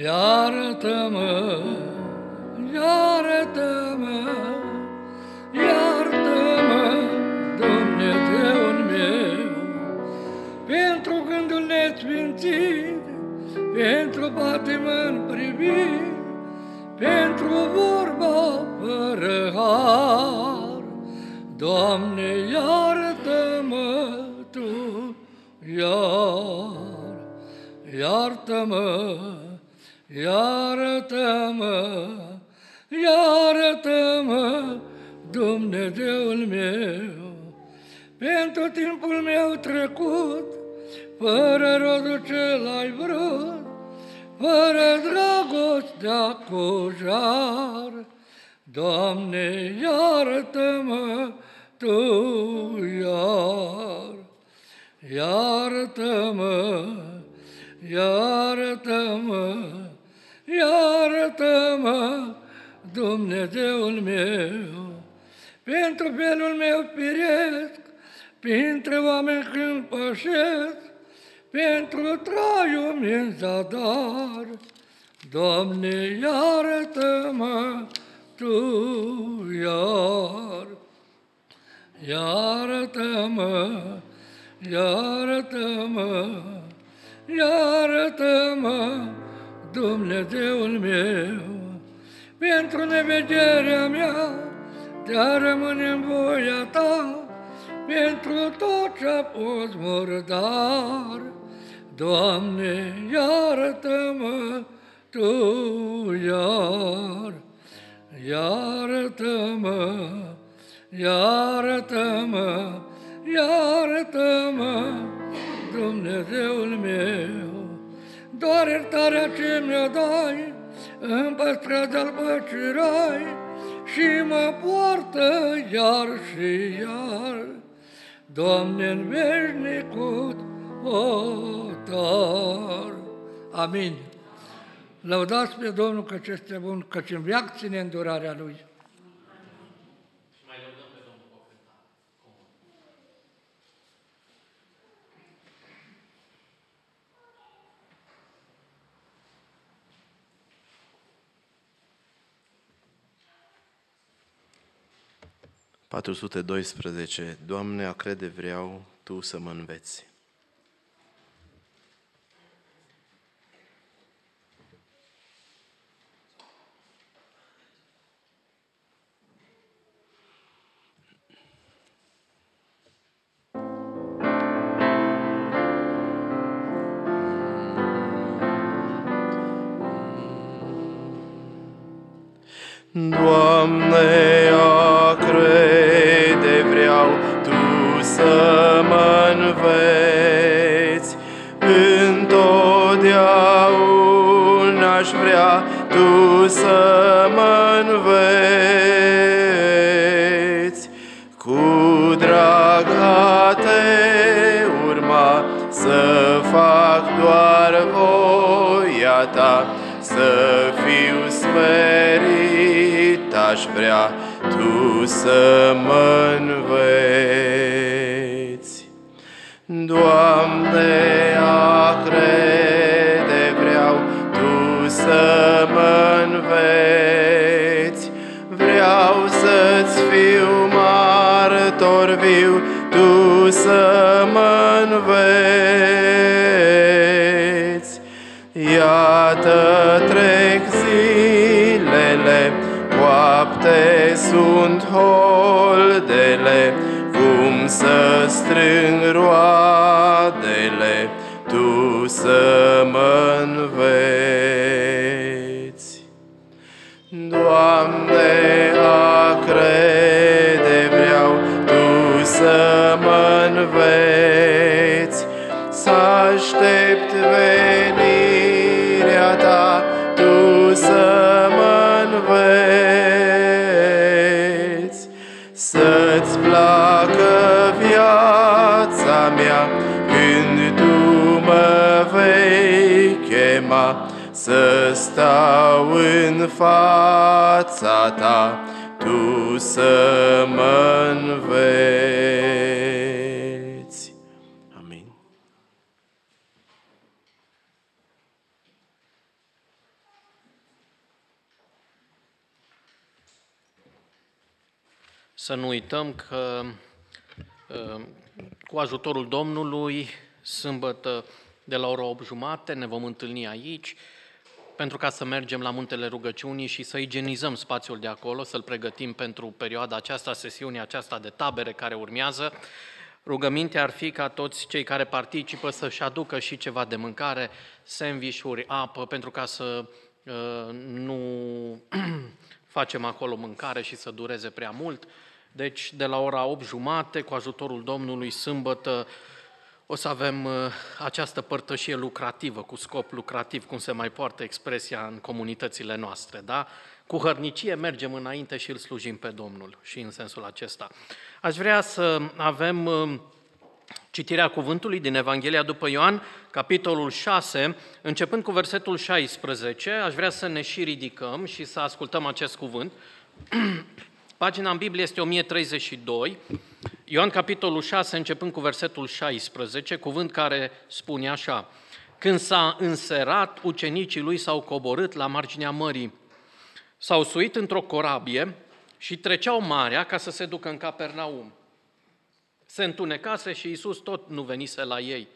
Iartă-mă, iartă-mă, iartă-mă, Dumnezeul meu, pentru gândul nesfințit, pentru patimă-n privit, pentru vorba fără har. Doamne, iartă-mă Tu, iartă-mă, iartă-mă, iartă-mă, Dumnezeul meu, pentru timpul meu trecut, fără rodul ce l-ai vrut, fără dragostea cu jar. Doamne, iartă-mă Tu, iartă-mă, iartă-mă, iartă-mă, Dumnezeul meu, pentru felul meu firesc, printre oameni când pășesc, pentru traiul min zadar. Doamne, iartă-mă Tu, iartă-mă, iartă-mă, iartă-mă, Dumnezeul meu, pentru nevederea mea, de-a rămâne în voia Ta, pentru tot ce-a fost murdar. Doamne, iartă-mă Tu, iartă-mă, iartă-mă, iartă-mă, Dumnezeul meu. Doar iertarea ce mi-o dai, îmi păstrează al păcirai și mă poartă iar și iar. Doamne, în veșnicul otar. Amin. Lăudați pe Domnul căci este bun, căci în veac ține îndurarea Lui. ...412. Doamne, a crede vreau, Tu să mă înveți. Doamne, a crede vreau, Tu să mă înveți. Întotdeauna-aș vrea, Tu să mă înveți. Cu drag a Te urma, să fac doar voia Ta, să fiu smerit, aș vrea Tu să mă înveți. Doamne, a crede vreau, Tu să Iată trec zilele, coapte sunt holdele, cum să strâng roadele, Tu să mă înveți. Doamne, a crede vreau, Tu să mă înveți, să aștept venirea Ta, Tu să mă înveți. Să-ți placă viața mea când Tu mă vei chema, să stau în fața Ta, Tu să mă înveți. Amin. Să nu uităm că cu ajutorul Domnului, sâmbătă de la ora 8:30 ne vom întâlni aici pentru ca să mergem la Muntele Rugăciunii și să igienizăm spațiul de acolo, să-l pregătim pentru perioada aceasta, sesiunea aceasta de tabere care urmează. Rugămintea ar fi ca toți cei care participă să-și aducă și ceva de mâncare, sandwich-uri, apă, pentru ca să nu facem acolo mâncare și să dureze prea mult. Deci, de la ora 8:30, cu ajutorul Domnului, sâmbătă, o să avem această părtășie lucrativă, cu scop lucrativ, cum se mai poartă expresia în comunitățile noastre, da? Cu hărnicie mergem înainte și îl slujim pe Domnul și în sensul acesta. Aș vrea să avem citirea cuvântului din Evanghelia după Ioan, capitolul 6, începând cu versetul 16. Aș vrea să ne și ridicăm și să ascultăm acest cuvânt. Pagina în Biblie este 1032, Ioan capitolul 6, începând cu versetul 16, cuvânt care spune așa: Când s-a înserat, ucenicii lui s-au coborât la marginea mării, s-au suit într-o corabie și treceau marea ca să se ducă în Capernaum. Se întunecase și Iisus tot nu venise la ei.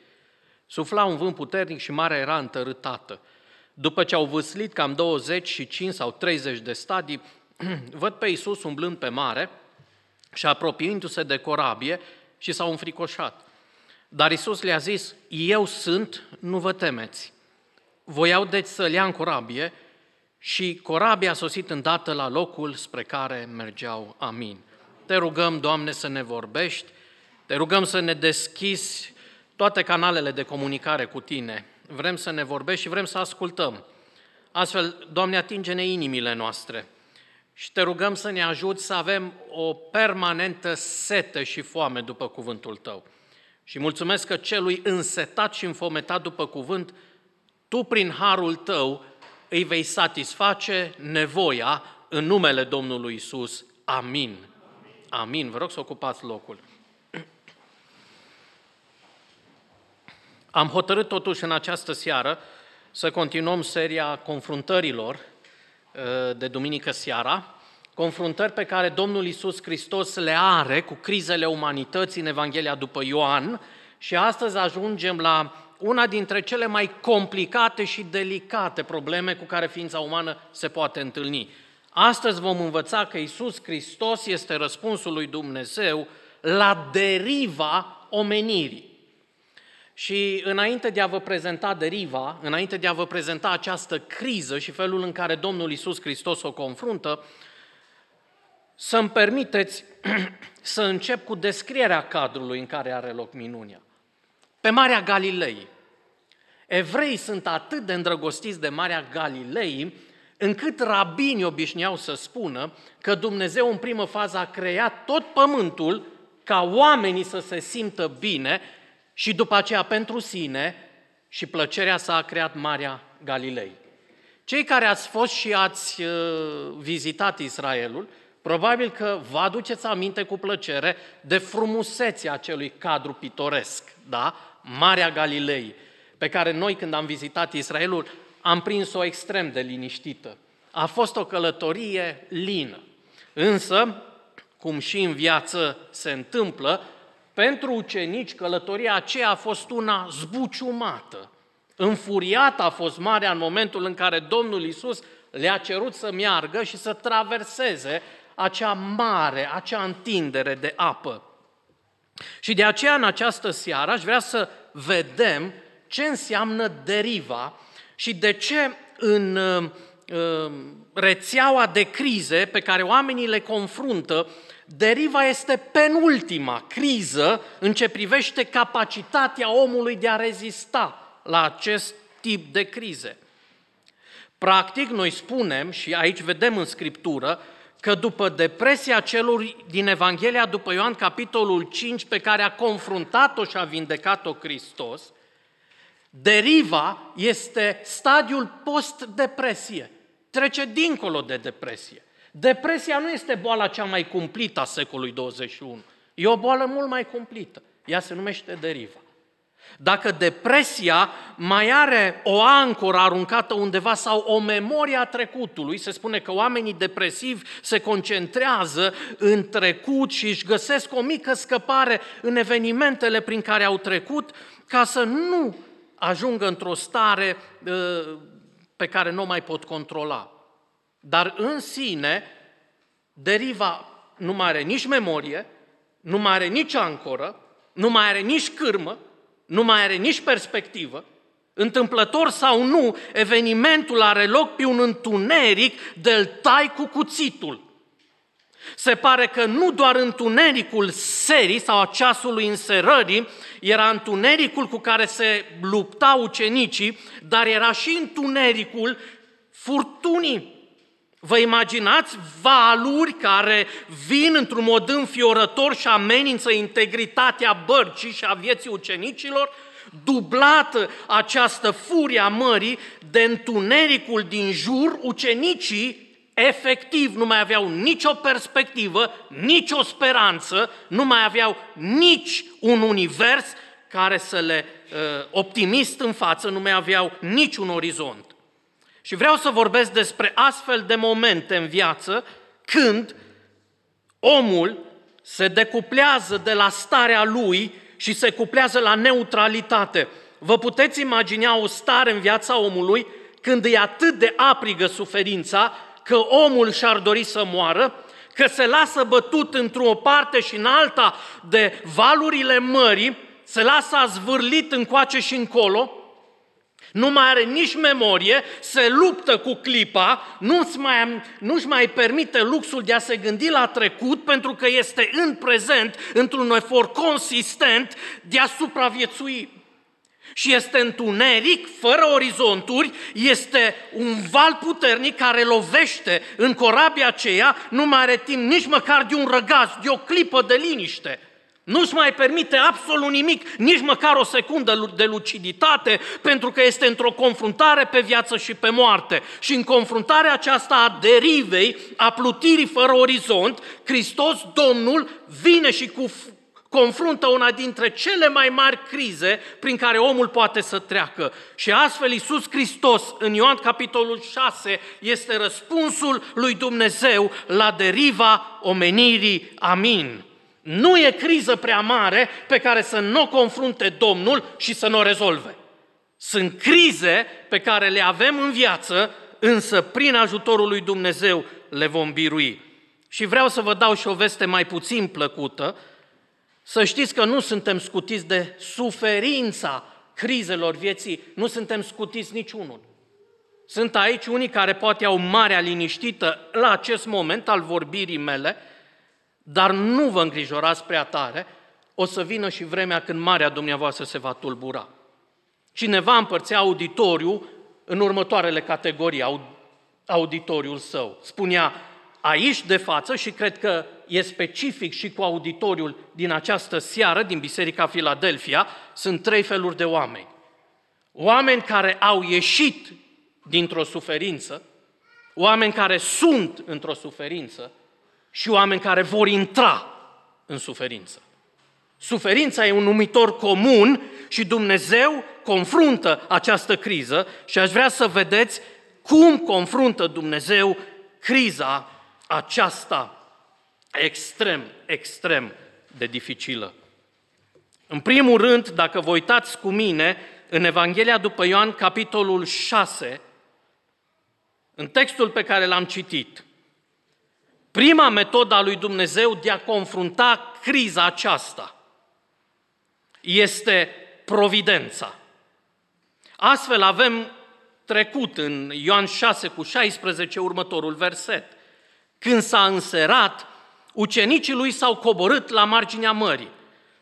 Sufla un vânt puternic și marea era întărâtată. După ce au vâslit cam 25 sau 30 de stadii, văd pe Iisus umblând pe mare și apropiindu-se de corabie și s-au înfricoșat. Dar Iisus le-a zis: Eu sunt, nu vă temeți. Voiau deci să-l ia în corabie și corabia a sosit îndată la locul spre care mergeau. Amin. Te rugăm, Doamne, să ne vorbești, te rugăm să ne deschizi toate canalele de comunicare cu Tine. Vrem să ne vorbești și vrem să ascultăm. Astfel, Doamne, atinge-ne inimile noastre. Și te rugăm să ne ajuți să avem o permanentă sete și foame după cuvântul Tău. Și mulțumesc că celui însetat și înfometat după cuvânt, Tu, prin harul Tău, îi vei satisface nevoia în numele Domnului Iisus. Amin. Amin. Vă rog să ocupați locul. Am hotărât totuși în această seară să continuăm seria confruntărilor de duminică seara, confruntări pe care Domnul Iisus Hristos le are cu crizele umanității în Evanghelia după Ioan și astăzi ajungem la una dintre cele mai complicate și delicate probleme cu care ființa umană se poate întâlni. Astăzi vom învăța că Iisus Hristos este răspunsul lui Dumnezeu la deriva omenirii. Și înainte de a vă prezenta deriva, înainte de a vă prezenta această criză și felul în care Domnul Iisus Hristos o confruntă, să-mi permiteți să încep cu descrierea cadrului în care are loc minunea. Pe Marea Galilei. Evreii sunt atât de îndrăgostiți de Marea Galilei, încât rabinii obișnuiau să spună că Dumnezeu în primă fază a creat tot pământul ca oamenii să se simtă bine și după aceea pentru sine și plăcerea sa a creat Marea Galilei. Cei care ați fost și ați vizitat Israelul, probabil că vă aduceți aminte cu plăcere de frumusețea acelui cadru pitoresc, da? Marea Galilei, pe care noi când am vizitat Israelul am prins-o extrem de liniștită. A fost o călătorie lină, însă, cum și în viață se întâmplă, pentru ucenici călătoria aceea a fost una zbuciumată. Înfuriată a fost marea în momentul în care Domnul Iisus le-a cerut să meargă și să traverseze acea mare, acea întindere de apă. Și de aceea în această seară aș vrea să vedem ce înseamnă deriva și de ce în rețeaua de crize pe care oamenii le confruntă, deriva este penultima criză în ce privește capacitatea omului de a rezista la acest tip de crize. Practic, noi spunem, și aici vedem în Scriptură, că după depresia celor din Evanghelia după Ioan, capitolul 5, pe care a confruntat-o și a vindecat-o Hristos, deriva este stadiul post-depresie. Trece dincolo de depresie. Depresia nu este boala cea mai cumplită a secolului 21. E o boală mult mai cumplită. Ea se numește deriva. Dacă depresia mai are o ancoră aruncată undeva sau o memorie a trecutului, se spune că oamenii depresivi se concentrează în trecut și își găsesc o mică scăpare în evenimentele prin care au trecut, ca să nu ajungă într-o stare pe care nu o mai pot controla. Dar în sine, deriva nu mai are nici memorie, nu mai are nici ancoră, nu mai are nici cârmă, nu mai are nici perspectivă. Întâmplător sau nu, evenimentul are loc pe un întuneric de-l tai cu cuțitul. Se pare că nu doar întunericul serii sau a ceasului înserării era întunericul cu care se luptau ucenicii, dar era și întunericul furtunii. Vă imaginați valuri care vin într-un mod înfiorător și amenință integritatea bărcii și a vieții ucenicilor? Dublată această furie a mării de întunericul din jur, ucenicii efectiv nu mai aveau nicio perspectivă, nicio speranță, nu mai aveau nici un univers care să le optimist în față, nu mai aveau nici un orizont. Și vreau să vorbesc despre astfel de momente în viață când omul se decuplează de la starea lui și se cuplează la neutralitate. Vă puteți imagina o stare în viața omului când e atât de aprigă suferința că omul și-ar dori să moară, că se lasă bătut într-o parte și în alta de valurile mării, se lasă azvârlit încoace și încolo, nu mai are nici memorie, se luptă cu clipa, nu-și mai permite luxul de a se gândi la trecut pentru că este în prezent, într-un efort consistent de a supraviețui. Și este întuneric, fără orizonturi, este un val puternic care lovește în corabia aceea, nu mai are timp nici măcar de un răgaz, de o clipă de liniște. Nu-și mai permite absolut nimic, nici măcar o secundă de luciditate, pentru că este într-o confruntare pe viață și pe moarte. Și în confruntarea aceasta a derivei, a plutirii fără orizont, Hristos, Domnul, vine și confruntă una dintre cele mai mari crize prin care omul poate să treacă. Și astfel Iisus Hristos, în Ioan capitolul 6, este răspunsul lui Dumnezeu la deriva omenirii. Amin. Nu e criză prea mare pe care să nu o confrunte Domnul și să nu o rezolve. Sunt crize pe care le avem în viață, însă prin ajutorul lui Dumnezeu le vom birui. Și vreau să vă dau și o veste mai puțin plăcută, să știți că nu suntem scutiți de suferința crizelor vieții, nu suntem scutiți niciunul. Sunt aici unii care poate au marea liniștită la acest moment al vorbirii mele, dar nu vă îngrijorați prea tare, o să vină și vremea când marea dumneavoastră se va tulbura. Cineva împărțea auditoriul în următoarele categorii, auditoriul său. Spunea, aici de față, și cred că e specific și cu auditoriul din această seară, din Biserica Filadelfia, sunt 3 feluri de oameni. Oameni care au ieșit dintr-o suferință, oameni care sunt într-o suferință și oameni care vor intra în suferință. Suferința e un numitor comun și Dumnezeu confruntă această criză și aș vrea să vedeți cum confruntă Dumnezeu criza aceasta extrem de dificilă. În primul rând, dacă vă uitați cu mine în Evanghelia după Ioan, capitolul 6, în textul pe care l-am citit, prima metodă a lui Dumnezeu de a confrunta criza aceasta este providența. Astfel avem trecut în Ioan 6:16 următorul verset. Când s-a înserat, ucenicii lui s-au coborât la marginea mării,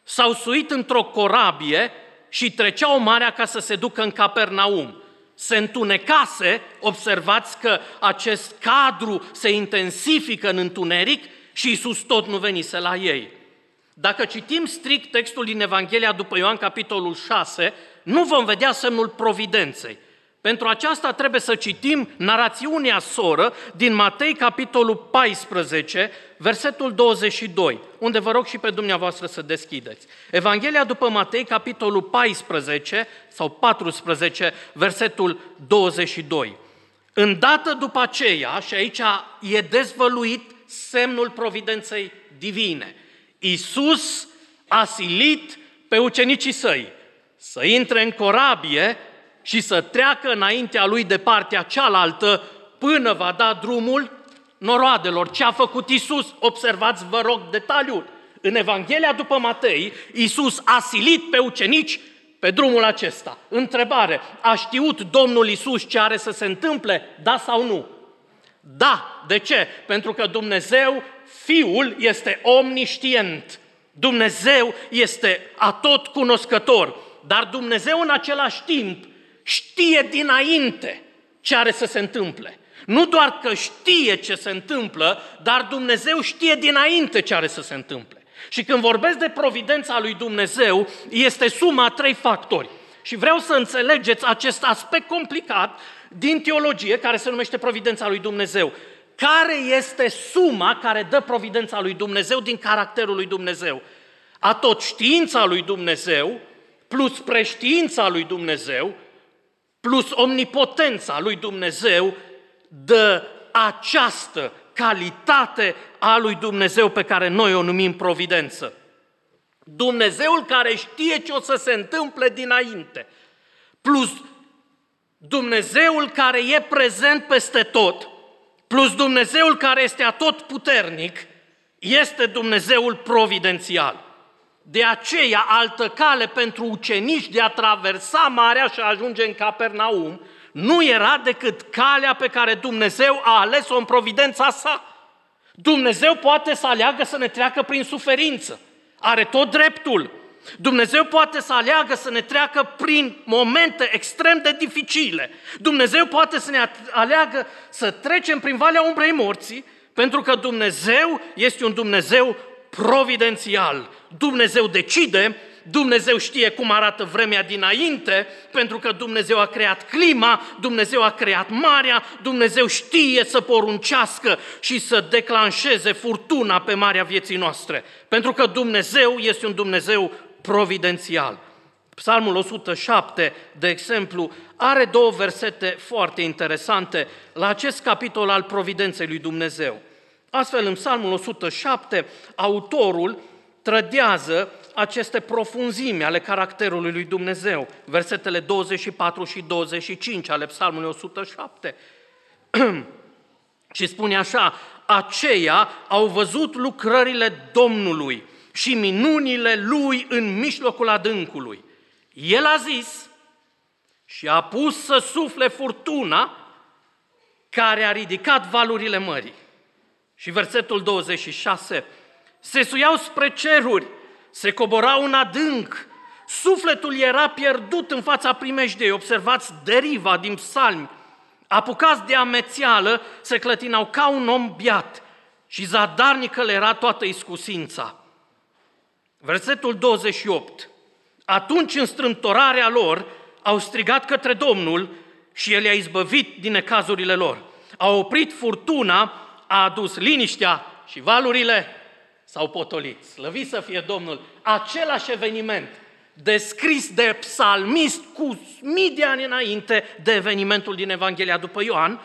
s-au suit într-o corabie și treceau marea ca să se ducă în Capernaum. Se întunecase, observați că acest cadru se intensifică în întuneric și Iisus tot nu venise la ei. Dacă citim strict textul din Evanghelia după Ioan, capitolul 6, nu vom vedea semnul providenței. Pentru aceasta trebuie să citim narațiunea soră din Matei, capitolul 14, versetul 22, unde vă rog și pe dumneavoastră să deschideți. Evanghelia după Matei, capitolul 14 sau 14, versetul 22. Îndată după aceea, și aici e dezvăluit semnul providenței divine, Iisus a silit pe ucenicii săi să intre în corabie și să treacă înaintea lui de partea cealaltă până va da drumul noroadelor. Ce a făcut Iisus? Observați, vă rog, detaliul. În Evanghelia după Matei, Iisus a silit pe ucenici pe drumul acesta. Întrebare, a știut Domnul Iisus ce are să se întâmple? Da sau nu? Da. De ce? Pentru că Dumnezeu, Fiul, este omniștient. Dumnezeu este atotcunoscător. Dar Dumnezeu în același timp știe dinainte ce are să se întâmple. Nu doar că știe ce se întâmplă, dar Dumnezeu știe dinainte ce are să se întâmple. Și când vorbesc de providența lui Dumnezeu, este suma a 3 factori. Și vreau să înțelegeți acest aspect complicat din teologie, care se numește providența lui Dumnezeu. Care este suma care dă providența lui Dumnezeu din caracterul lui Dumnezeu? Atotștiința lui Dumnezeu, plus preștiința lui Dumnezeu, plus omnipotența lui Dumnezeu, dă această calitate a lui Dumnezeu pe care noi o numim providență. Dumnezeul care știe ce o să se întâmple dinainte, plus Dumnezeul care e prezent peste tot, plus Dumnezeul care este atotputernic, este Dumnezeul providențial. De aceea, altă cale pentru ucenici de a traversa marea și a ajunge în Capernaum nu era decât calea pe care Dumnezeu a ales-o în providența sa. Dumnezeu poate să aleagă să ne treacă prin suferință. Are tot dreptul. Dumnezeu poate să aleagă să ne treacă prin momente extrem de dificile. Dumnezeu poate să ne aleagă să trecem prin valea umbrei morții, pentru că Dumnezeu este un Dumnezeu providențial. Dumnezeu decide, Dumnezeu știe cum arată vremea dinainte, pentru că Dumnezeu a creat clima, Dumnezeu a creat marea, Dumnezeu știe să poruncească și să declanșeze furtuna pe marea vieții noastre, pentru că Dumnezeu este un Dumnezeu providențial. Psalmul 107, de exemplu, are 2 versete foarte interesante la acest capitol al providenței lui Dumnezeu. Astfel, în Psalmul 107, autorul trădează aceste profunzimi ale caracterului lui Dumnezeu, versetele 24 și 25 ale Psalmului 107. Și spune așa: aceia au văzut lucrările Domnului și minunile Lui în mijlocul adâncului. El a zis și a pus să sufle furtuna care a ridicat valurile mării. Și versetul 26, se suiau spre ceruri, se coborau în adânc, sufletul era pierdut în fața primejdei. Observați deriva din psalmi. Apucați de amețeală, se clătinau ca un om biat și zadarnică le era toată iscusința. Versetul 28, atunci în strâmtorarea lor au strigat către Domnul și El i-a izbăvit din necazurile lor. A oprit furtuna, a adus liniștea și valurile s-au potolit. Slăvit să fie Domnul! Același eveniment descris de psalmist cu mii de ani înainte de evenimentul din Evanghelia după Ioan.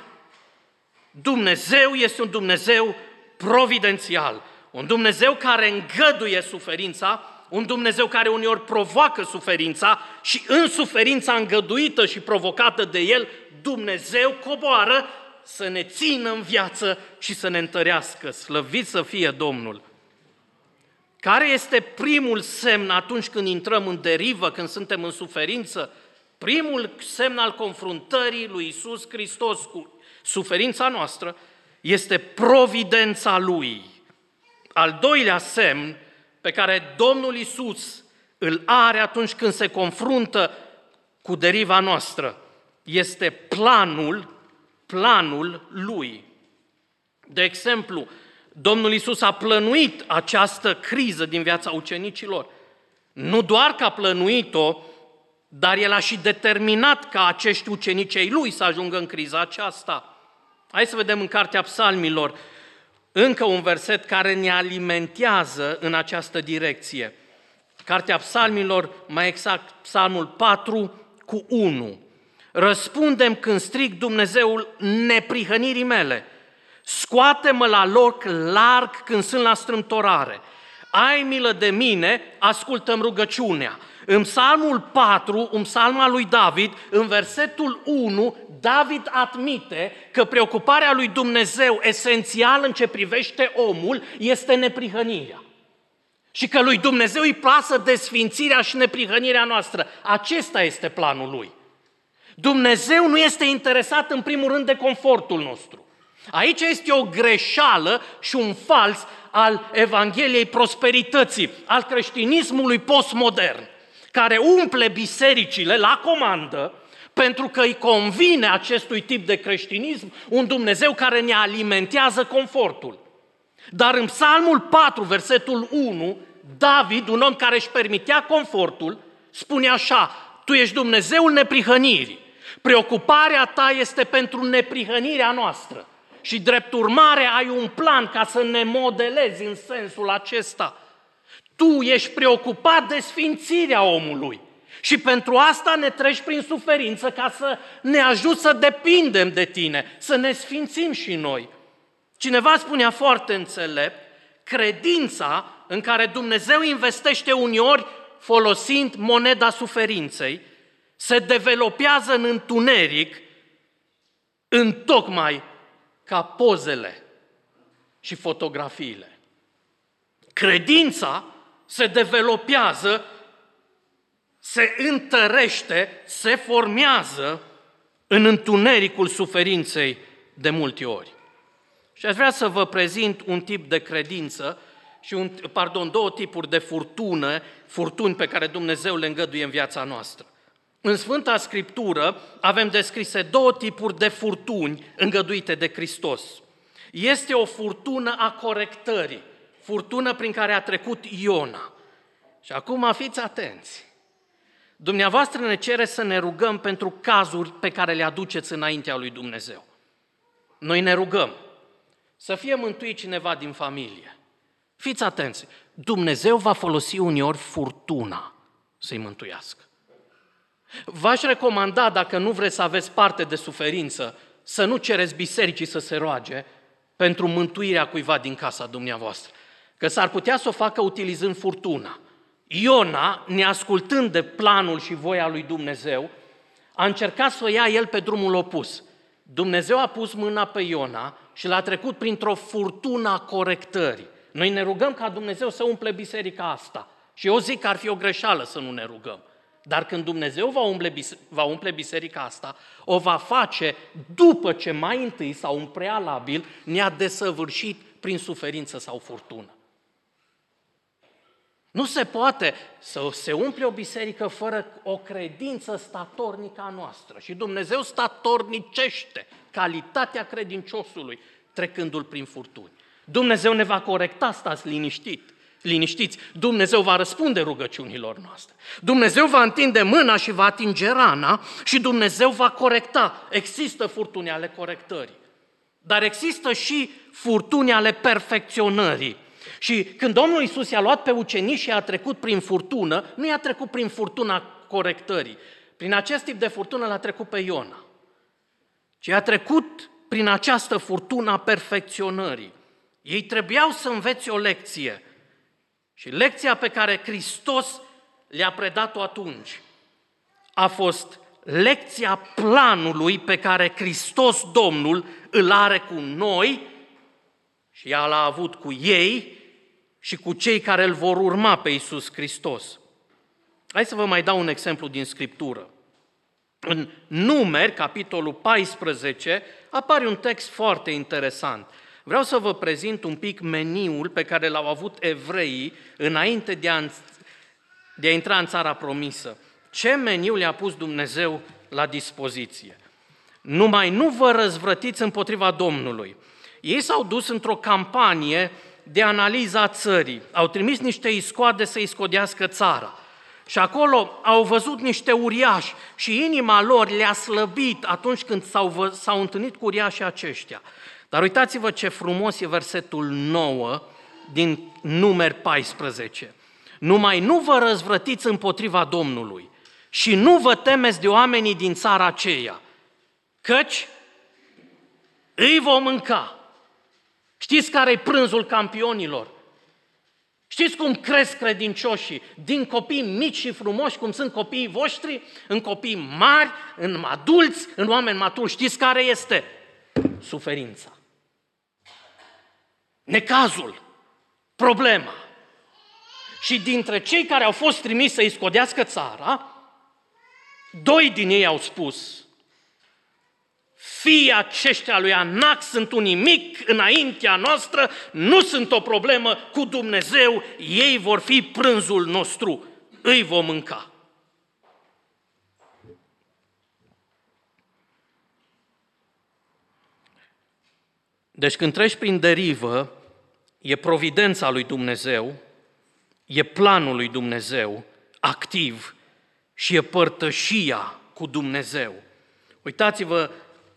Dumnezeu este un Dumnezeu providențial, un Dumnezeu care îngăduie suferința, un Dumnezeu care uneori provoacă suferința și în suferința îngăduită și provocată de El, Dumnezeu coboară să ne țină în viață și să ne întărească. Slăvit să fie Domnul! Care este primul semn atunci când intrăm în derivă, când suntem în suferință? Primul semn al confruntării lui Iisus Hristos cu suferința noastră este providența Lui. Al doilea semn pe care Domnul Iisus îl are atunci când se confruntă cu deriva noastră este planul Lui. De exemplu, Domnul Iisus a plănuit această criză din viața ucenicilor. Nu doar că a plănuit-o, dar El a și determinat ca acești ucenici ai Lui să ajungă în criza aceasta. Hai să vedem în Cartea Psalmilor încă un verset care ne alimentează în această direcție. Cartea Psalmilor, mai exact Psalmul 4:1. Răspundem când strig Dumnezeul neprihănirii mele. Scoate-mă la loc larg când sunt la strâmtorare. Ai milă de mine, ascultă-mi rugăciunea. În Psalmul 4, un psalm al lui David, în versetul 1, David admite că preocuparea lui Dumnezeu esențială în ce privește omul este neprihănirea. Și că lui Dumnezeu îi pasă de sfințirea și neprihănirea noastră. Acesta este planul lui. Dumnezeu nu este interesat în primul rând de confortul nostru. Aici este o greșeală și un fals al Evangheliei prosperității, al creștinismului postmodern, care umple bisericile la comandă pentru că îi convine acestui tip de creștinism un Dumnezeu care ne alimentează confortul. Dar în Psalmul 4, versetul 1, David, un om care își permitea confortul, spune așa: Tu ești Dumnezeul neprihănirii. Preocuparea ta este pentru neprihănirea noastră. Și drept urmare ai un plan ca să ne modelezi în sensul acesta. Tu ești preocupat de sfințirea omului și pentru asta ne treci prin suferință ca să ne ajuți să depindem de tine, să ne sfințim și noi. Cineva spunea foarte înțelept, credința în care Dumnezeu investește uneori folosind moneda suferinței, se developează în întuneric, întocmai ca pozele și fotografiile. Credința se developează, se întărește, se formează în întunericul suferinței de multe ori. Și aș vrea să vă prezint un tip de credință și două tipuri de furtuni pe care Dumnezeu le îngăduie în viața noastră. În Sfânta Scriptură avem descrise două tipuri de furtuni îngăduite de Hristos. Este o furtună a corectării, furtună prin care a trecut Iona. Și acum fiți atenți. Dumneavoastră ne cere să ne rugăm pentru cazuri pe care le aduceți înaintea lui Dumnezeu. Noi ne rugăm să fie mântuit cineva din familie. Fiți atenți, Dumnezeu va folosi uneori furtuna să-i mântuiască. V-aș recomanda, dacă nu vreți să aveți parte de suferință, să nu cereți bisericii să se roage pentru mântuirea cuiva din casa dumneavoastră, că s-ar putea să o facă utilizând furtuna. Iona, neascultând de planul și voia lui Dumnezeu, a încercat să o ia el pe drumul opus. Dumnezeu a pus mâna pe Iona și l-a trecut printr-o furtună a corectării. Noi ne rugăm ca Dumnezeu să umple biserica asta. Și eu zic că ar fi o greșeală să nu ne rugăm. Dar când Dumnezeu va umple biserica asta, o va face după ce mai întâi sau în prealabil ne-a desăvârșit prin suferință sau furtună. Nu se poate să se umple o biserică fără o credință statornică a noastră. Și Dumnezeu statornicește calitatea credinciosului trecându-l prin furtuni. Dumnezeu ne va corecta, stați liniștiți. Dumnezeu va răspunde rugăciunilor noastre. Dumnezeu va întinde mâna și va atinge rana și Dumnezeu va corecta. Există furtuni ale corectării, dar există și furtuni ale perfecționării. Și când Domnul Iisus i-a luat pe ucenici și a trecut prin furtună, nu i-a trecut prin furtuna corectării. Prin acest tip de furtună l-a trecut pe Iona. Ci a trecut prin această furtună a perfecționării. Ei trebuiau să învețe o lecție. Și lecția pe care Hristos le-a predat-o atunci a fost lecția planului pe care Hristos Domnul îl are cu noi și El a avut cu ei și cu cei care îl vor urma pe Iisus Hristos. Hai să vă mai dau un exemplu din Scriptură. În Numeri, capitolul 14, apare un text foarte interesant. Vreau să vă prezint un pic meniul pe care l-au avut evreii înainte de a intra în țara promisă. Ce meniu le-a pus Dumnezeu la dispoziție? Numai nu vă răzvrătiți împotriva Domnului. Ei s-au dus într-o campanie de analiză a țării. Au trimis niște iscoade să iscodească țara. Și acolo au văzut niște uriași și inima lor le-a slăbit atunci când s-au întâlnit cu uriașii aceștia. Dar uitați-vă ce frumos e versetul 9 din Numeri 14. Numai nu vă răzvrătiți împotriva Domnului și nu vă temeți de oamenii din țara aceea, căci îi vom mânca. Știți care e prânzul campionilor? Știți cum cresc credincioșii? Din copii mici și frumoși, cum sunt copiii voștri, în copii mari, în adulți, în oameni maturi. Știți care este? Suferința. Necazul. Problema. Și dintre cei care au fost trimiși să-i scodească țara, 2 din ei au spus: fiii aceștia lui Anac sunt un nimic înaintea noastră, nu sunt o problemă cu Dumnezeu, ei vor fi prânzul nostru, îi vom mânca. Deci când treci prin derivă, e providența lui Dumnezeu, e planul lui Dumnezeu activ și e părtășia cu Dumnezeu. Uitați-vă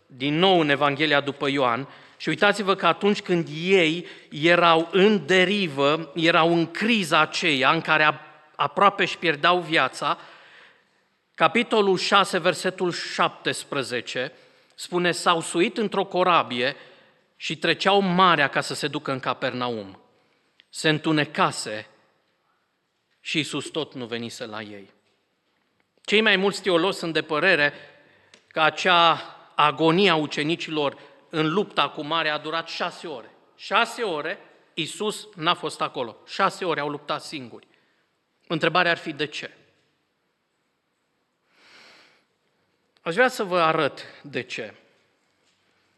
din nou în Evanghelia după Ioan și uitați-vă că atunci când ei erau în derivă, erau în criza aceea în care aproape își pierdeau viața, capitolul 6, versetul 17, spune: s-au suit într-o corabie și treceau marea ca să se ducă în Capernaum. Se întunecase și Iisus tot nu venise la ei. Cei mai mulți teologi sunt de părere că acea agonie a ucenicilor în lupta cu marea a durat 6 ore. 6 ore, Iisus n-a fost acolo. 6 ore au luptat singuri. Întrebarea ar fi de ce? Aș vrea să vă arăt de ce.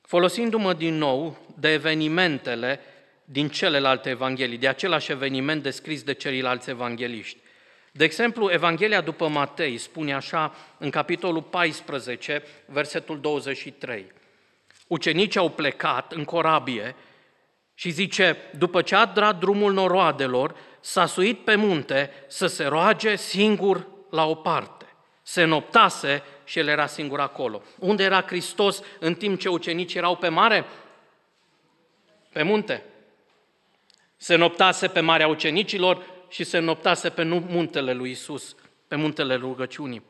Folosindu-mă din nou de evenimentele din celelalte evanghelii, de același eveniment descris de ceilalți evangeliști. De exemplu, Evanghelia după Matei spune așa în capitolul 14, versetul 23. Ucenicii au plecat în corabie și zice: după ce a dat drumul noroadelor, s-a suit pe munte să se roage singur la o parte. Se noptase și el era singur acolo. Unde era Hristos în timp ce ucenicii erau pe mare? Pe munte. Se noptase pe marea ucenicilor și se noptase pe muntele lui Iisus, pe muntele rugăciunii.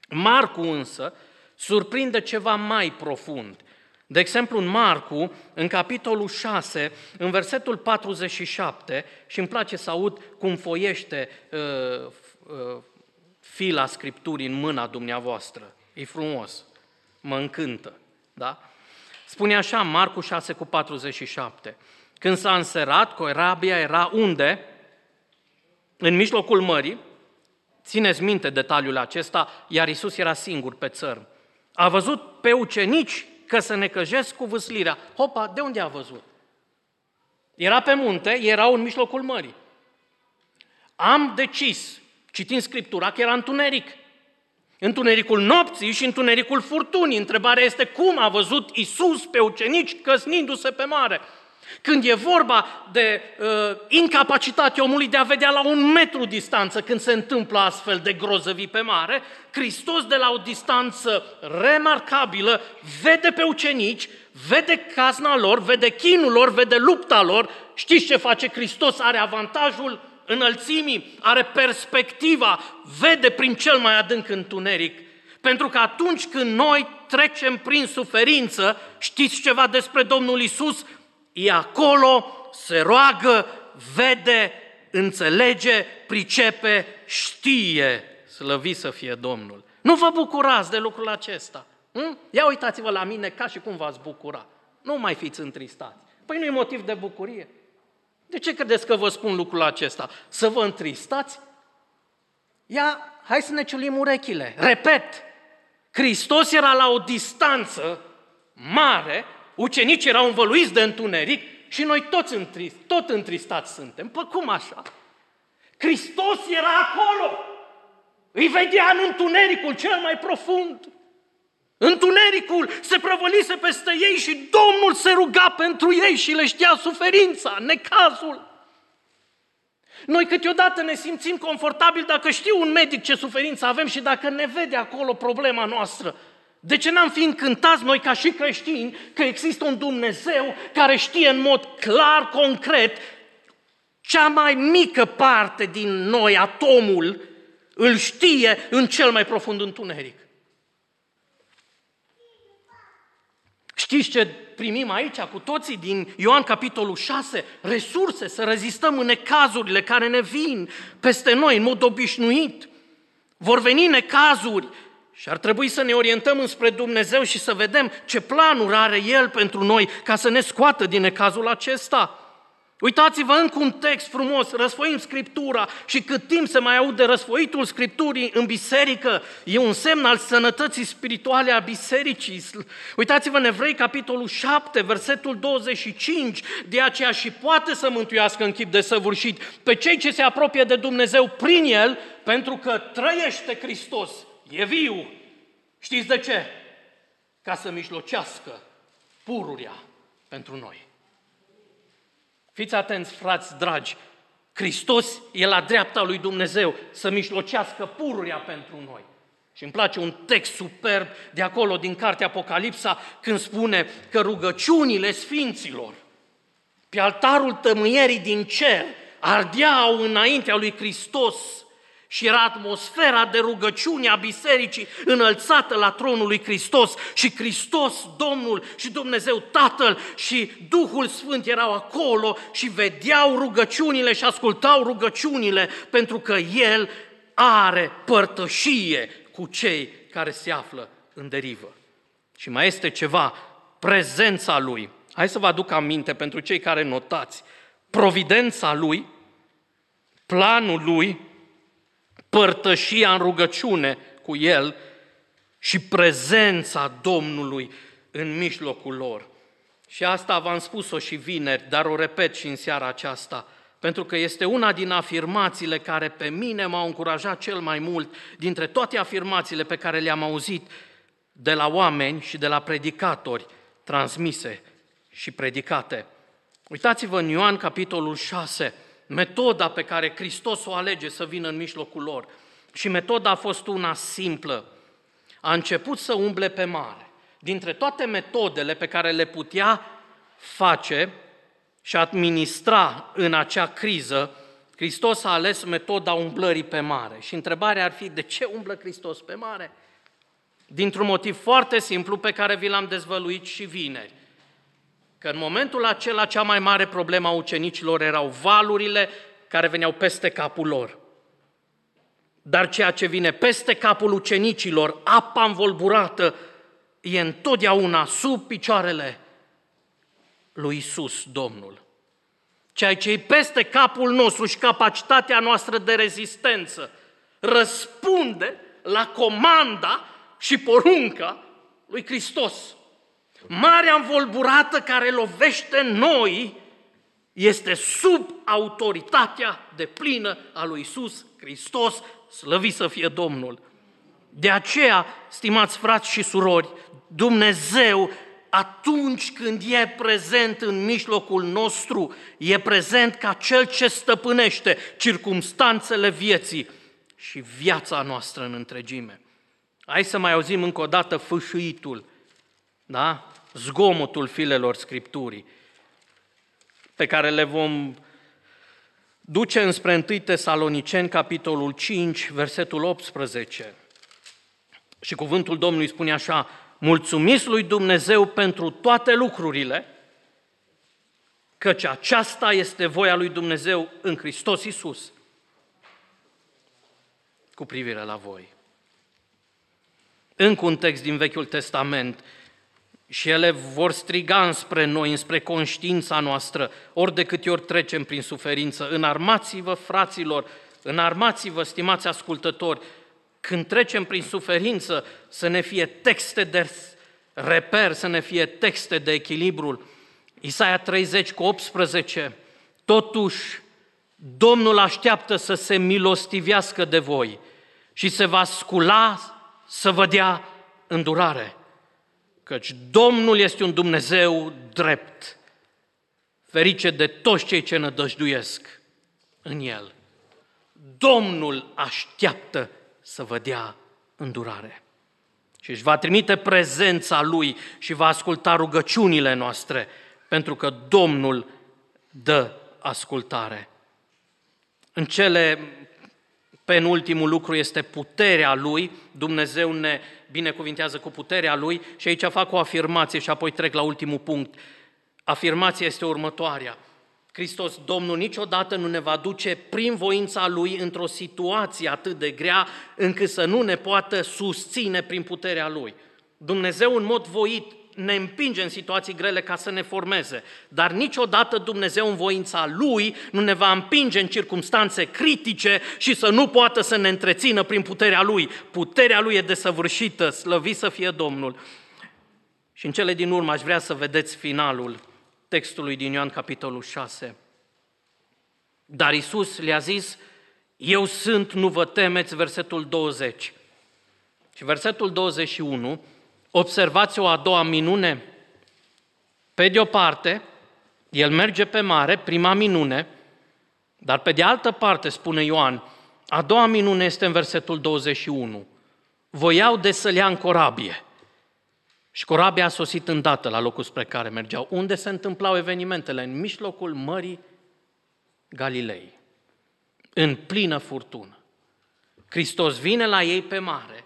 Marcu însă surprinde ceva mai profund. De exemplu, în Marcu, în capitolul 6, în versetul 47, și îmi place să aud cum foiește fila Scripturii în mâna dumneavoastră. E frumos, mă încântă, da? Spune așa, Marcu 6 cu 47. Când s-a înserat, corabia era unde? În mijlocul mării. Țineți minte detaliul acesta, iar Iisus era singur pe țărm. A văzut pe ucenici că se necăjesc cu vâslirea. Hopa, de unde a văzut? Era pe munte, erau în mijlocul mării. Am decis, citind Scriptura, că era întuneric. Întunericul nopții și întunericul furtunii. Întrebarea este: cum a văzut Iisus pe ucenici căsnindu-se pe mare? Când e vorba de incapacitatea omului de a vedea la 1 metru distanță când se întâmplă astfel de grozăvii pe mare, Hristos de la o distanță remarcabilă vede pe ucenici, vede cazna lor, vede chinul lor, vede lupta lor. Știți ce face Hristos? Are avantajul înălțimii, are perspectiva, vede prin cel mai adânc întuneric. Pentru că atunci când noi trecem prin suferință, știți ceva despre Domnul Iisus? E acolo, se roagă, vede, înțelege, pricepe, știe, slăvit să fie Domnul. Nu vă bucurați de lucrul acesta. Ia uitați-vă la mine ca și cum v-ați bucura. Nu mai fiți întristați. Păi nu e motiv de bucurie. De ce credeți că vă spun lucrul acesta? Să vă întristați? Hai să ne ciulim urechile. Repet, Hristos era la o distanță mare, ucenicii erau învăluiți de întuneric și noi tot întristați suntem. Păi cum așa? Hristos era acolo, îi vedea în întunericul cel mai profund. Întunericul se prăvălise peste ei și Domnul se ruga pentru ei și le știa suferința, necazul. Noi câteodată ne simțim confortabil dacă știu un medic ce suferință avem și dacă ne vede acolo problema noastră. De ce n-am fi încântați noi ca și creștini că există un Dumnezeu care știe în mod clar, concret, cea mai mică parte din noi, atomul, îl știe în cel mai profund întuneric. Știți ce primim aici cu toții din Ioan capitolul 6? Resurse să rezistăm în necazurile care ne vin peste noi în mod obișnuit. Vor veni necazuri și ar trebui să ne orientăm înspre Dumnezeu și să vedem ce planuri are El pentru noi ca să ne scoată din necazul acesta. Uitați-vă încă un text frumos, răsfoim Scriptura și cât timp se mai aude răsfoitul Scripturii în biserică, e un semn al sănătății spirituale a bisericii. Uitați-vă în Evrei, capitolul 7, versetul 25, de aceea și poate să mântuiască în chip desăvârșit pe cei ce se apropie de Dumnezeu prin El, pentru că trăiește Hristos, e viu. Știți de ce? Ca să mijlocească pururea pentru noi. Fiți atenți, frați dragi, Hristos e la dreapta lui Dumnezeu să mijlocească pururea pentru noi. Și îmi place un text superb de acolo din cartea Apocalipsa când spune că rugăciunile sfinților pe altarul tămâierii din cer ardeau înaintea lui Hristos și era atmosfera de rugăciune a bisericii înălțată la tronul lui Hristos și Hristos, Domnul și Dumnezeu Tatăl și Duhul Sfânt erau acolo și vedeau rugăciunile și ascultau rugăciunile pentru că El are părtășie cu cei care se află în derivă. Și mai este ceva, prezența Lui. Hai să vă aduc aminte pentru cei care notați. Providența Lui, planul Lui, părtășia în rugăciune cu El și prezența Domnului în mijlocul lor. Și asta v-am spus-o și vineri, dar o repet și în seara aceasta, pentru că este una din afirmațiile care pe mine m-au încurajat cel mai mult dintre toate afirmațiile pe care le-am auzit de la oameni și de la predicatori transmise și predicate. Uitați-vă în Ioan capitolul 6, metoda pe care Hristos o alege să vină în mijlocul lor. Și metoda a fost una simplă. A început să umble pe mare. Dintre toate metodele pe care le putea face și administra în acea criză, Hristos a ales metoda umblării pe mare. Și întrebarea ar fi, de ce umblă Hristos pe mare? Dintr-un motiv foarte simplu pe care vi l-am dezvăluit și vineri. Că în momentul acela cea mai mare problemă a ucenicilor erau valurile care veneau peste capul lor. Dar ceea ce vine peste capul ucenicilor, apa învolburată, e întotdeauna sub picioarele lui Iisus, Domnul. Ceea ce e peste capul nostru și capacitatea noastră de rezistență răspunde la comanda și porunca lui Hristos. Marea învolburată care lovește noi este sub autoritatea deplină a lui Iisus Hristos, slăvit să fie Domnul. De aceea, stimați frați și surori, Dumnezeu, atunci când e prezent în mijlocul nostru, e prezent ca Cel ce stăpânește circumstanțele vieții și viața noastră în întregime. Hai să mai auzim încă o dată fâșâitul, da? Zgomotul filelor Scripturii, pe care le vom duce înspre 1 Tesaloniceni, capitolul 5, versetul 18. Și cuvântul Domnului spune așa: mulțumiți lui Dumnezeu pentru toate lucrurile, căci aceasta este voia lui Dumnezeu în Hristos Iisus cu privire la voi. Încă un text din Vechiul Testament, și ele vor striga înspre noi, înspre conștiința noastră, ori de câte ori trecem prin suferință. Înarmați-vă, fraților, înarmați-vă, stimați ascultători, când trecem prin suferință, să ne fie texte de reper, să ne fie texte de echilibru. Isaia 30:18, totuși Domnul așteaptă să se milostivească de voi și se va scula să vă dea îndurare, căci Domnul este un Dumnezeu drept, ferice de toți cei ce nădăjduiesc în El. Domnul așteaptă să vă dea îndurare și își va trimite prezența Lui și va asculta rugăciunile noastre, pentru că Domnul dă ascultare. În cele penultimul lucru este puterea Lui. Dumnezeu ne binecuvintează cu puterea Lui și aici fac o afirmație și apoi trec la ultimul punct. Afirmația este următoarea. Hristos, Domnul, niciodată nu ne va duce prin voința Lui într-o situație atât de grea încât să nu ne poată susține prin puterea Lui. Dumnezeu în mod voit ne împinge în situații grele ca să ne formeze, dar niciodată Dumnezeu în voința Lui nu ne va împinge în circumstanțe critice și să nu poată să ne întrețină prin puterea Lui. Puterea Lui e desăvârșită, slăvit să fie Domnul. Și în cele din urmă aș vrea să vedeți finalul textului din Ioan, capitolul 6. Dar Iisus le-a zis, eu sunt, nu vă temeți, versetul 20. Și versetul 21, observați o a doua minune. Pe de o parte, el merge pe mare, prima minune, dar pe de altă parte, spune Ioan, a doua minune este în versetul 21. Voiau de să le ia în corabie. Și corabia a sosit îndată la locul spre care mergeau. Unde se întâmplau evenimentele? În mijlocul Mării Galilei, în plină furtună. Hristos vine la ei pe mare,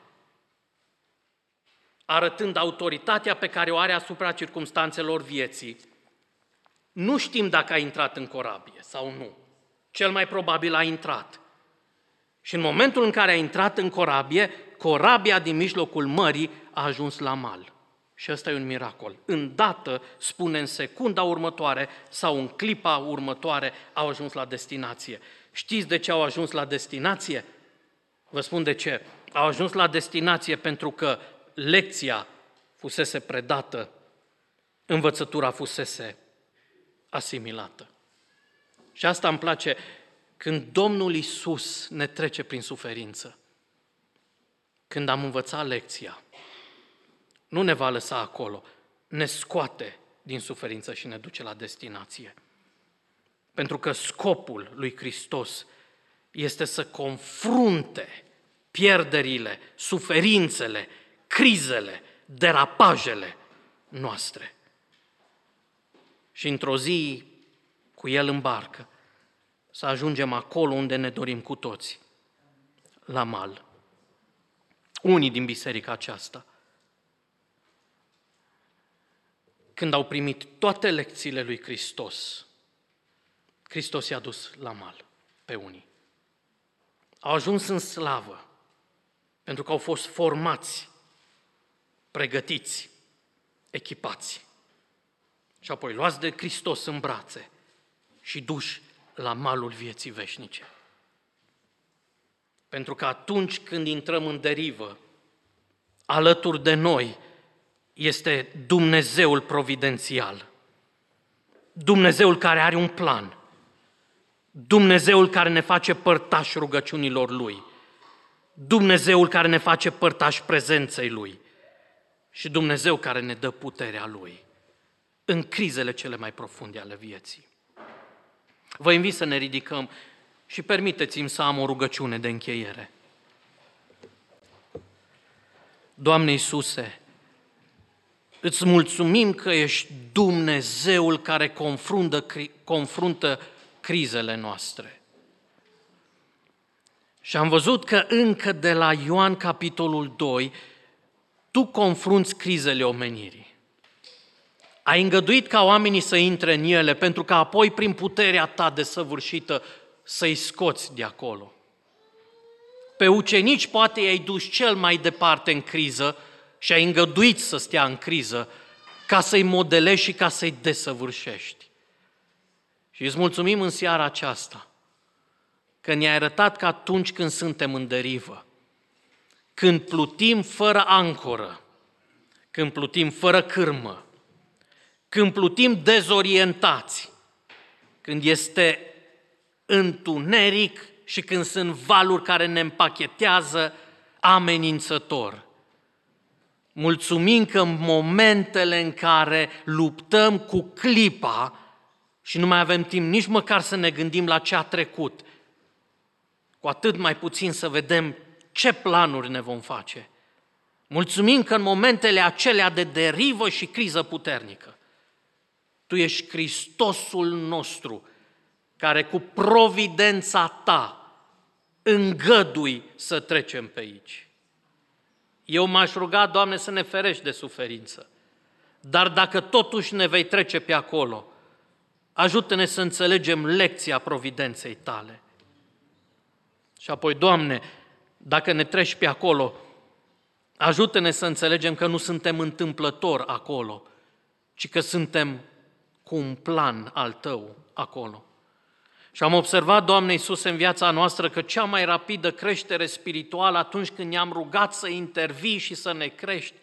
arătând autoritatea pe care o are asupra circumstanțelor vieții. Nu știm dacă a intrat în corabie sau nu. Cel mai probabil a intrat. Și în momentul în care a intrat în corabie, corabia din mijlocul mării a ajuns la mal. Și ăsta e un miracol. Îndată, spune în secunda următoare sau în clipa următoare, au ajuns la destinație. Știți de ce au ajuns la destinație? Vă spun de ce. Au ajuns la destinație pentru că lecția fusese predată, învățătura fusese asimilată. Și asta îmi place când Domnul Iisus ne trece prin suferință. Când am învățat lecția, nu ne va lăsa acolo, ne scoate din suferință și ne duce la destinație. Pentru că scopul lui Hristos este să confrunte pierderile, suferințele, crizele, derapajele noastre. Și într-o zi, cu El în barcă, să ajungem acolo unde ne dorim cu toți, la mal. Unii din biserica aceasta, când au primit toate lecțiile lui Hristos, Hristos i-a dus la mal pe unii. Au ajuns în slavă, pentru că au fost formați, pregătiți, echipați. Și apoi luați de Hristos în brațe și duși la malul vieții veșnice. Pentru că atunci când intrăm în derivă, alături de noi este Dumnezeul providențial, Dumnezeul care are un plan, Dumnezeul care ne face părtași rugăciunilor Lui, Dumnezeul care ne face părtași prezenței Lui și Dumnezeu care ne dă puterea Lui în crizele cele mai profunde ale vieții. Vă invit să ne ridicăm și permiteți-mi să am o rugăciune de încheiere. Doamne Iisuse, îți mulțumim că ești Dumnezeul care confruntă crizele noastre. Și am văzut că încă de la Ioan, capitolul 2, Tu confrunți crizele omenirii. Ai îngăduit ca oamenii să intre în ele, pentru că apoi, prin puterea ta desăvârșită, să-i scoți de acolo. Pe ucenici poate i-ai dus cel mai departe în criză și ai îngăduit să stea în criză ca să-i modelezi și ca să-i desăvârșești. Și îți mulțumim în seara aceasta că ne-ai arătat că atunci când suntem în derivă, când plutim fără ancoră, când plutim fără cârmă, când plutim dezorientați, când este întuneric și când sunt valuri care ne împachetează amenințător. Mulțumim că în momentele în care luptăm cu clipa și nu mai avem timp nici măcar să ne gândim la ce a trecut, cu atât mai puțin să vedem ce planuri ne vom face. Mulțumim că în momentele acelea de derivă și criză puternică, Tu ești Hristosul nostru, care cu providența Ta îngădui să trecem pe aici. Eu m-aș ruga, Doamne, să ne ferești de suferință, dar dacă totuși ne vei trece pe acolo, ajută-ne să înțelegem lecția providenței Tale. Și apoi, Doamne, dacă ne treci pe acolo, ajută-ne să înțelegem că nu suntem întâmplători acolo, ci că suntem cu un plan al Tău acolo. Și am observat, Doamne Iisuse, în viața noastră că cea mai rapidă creștere spirituală atunci când ne-am rugat să intervii și să ne crești,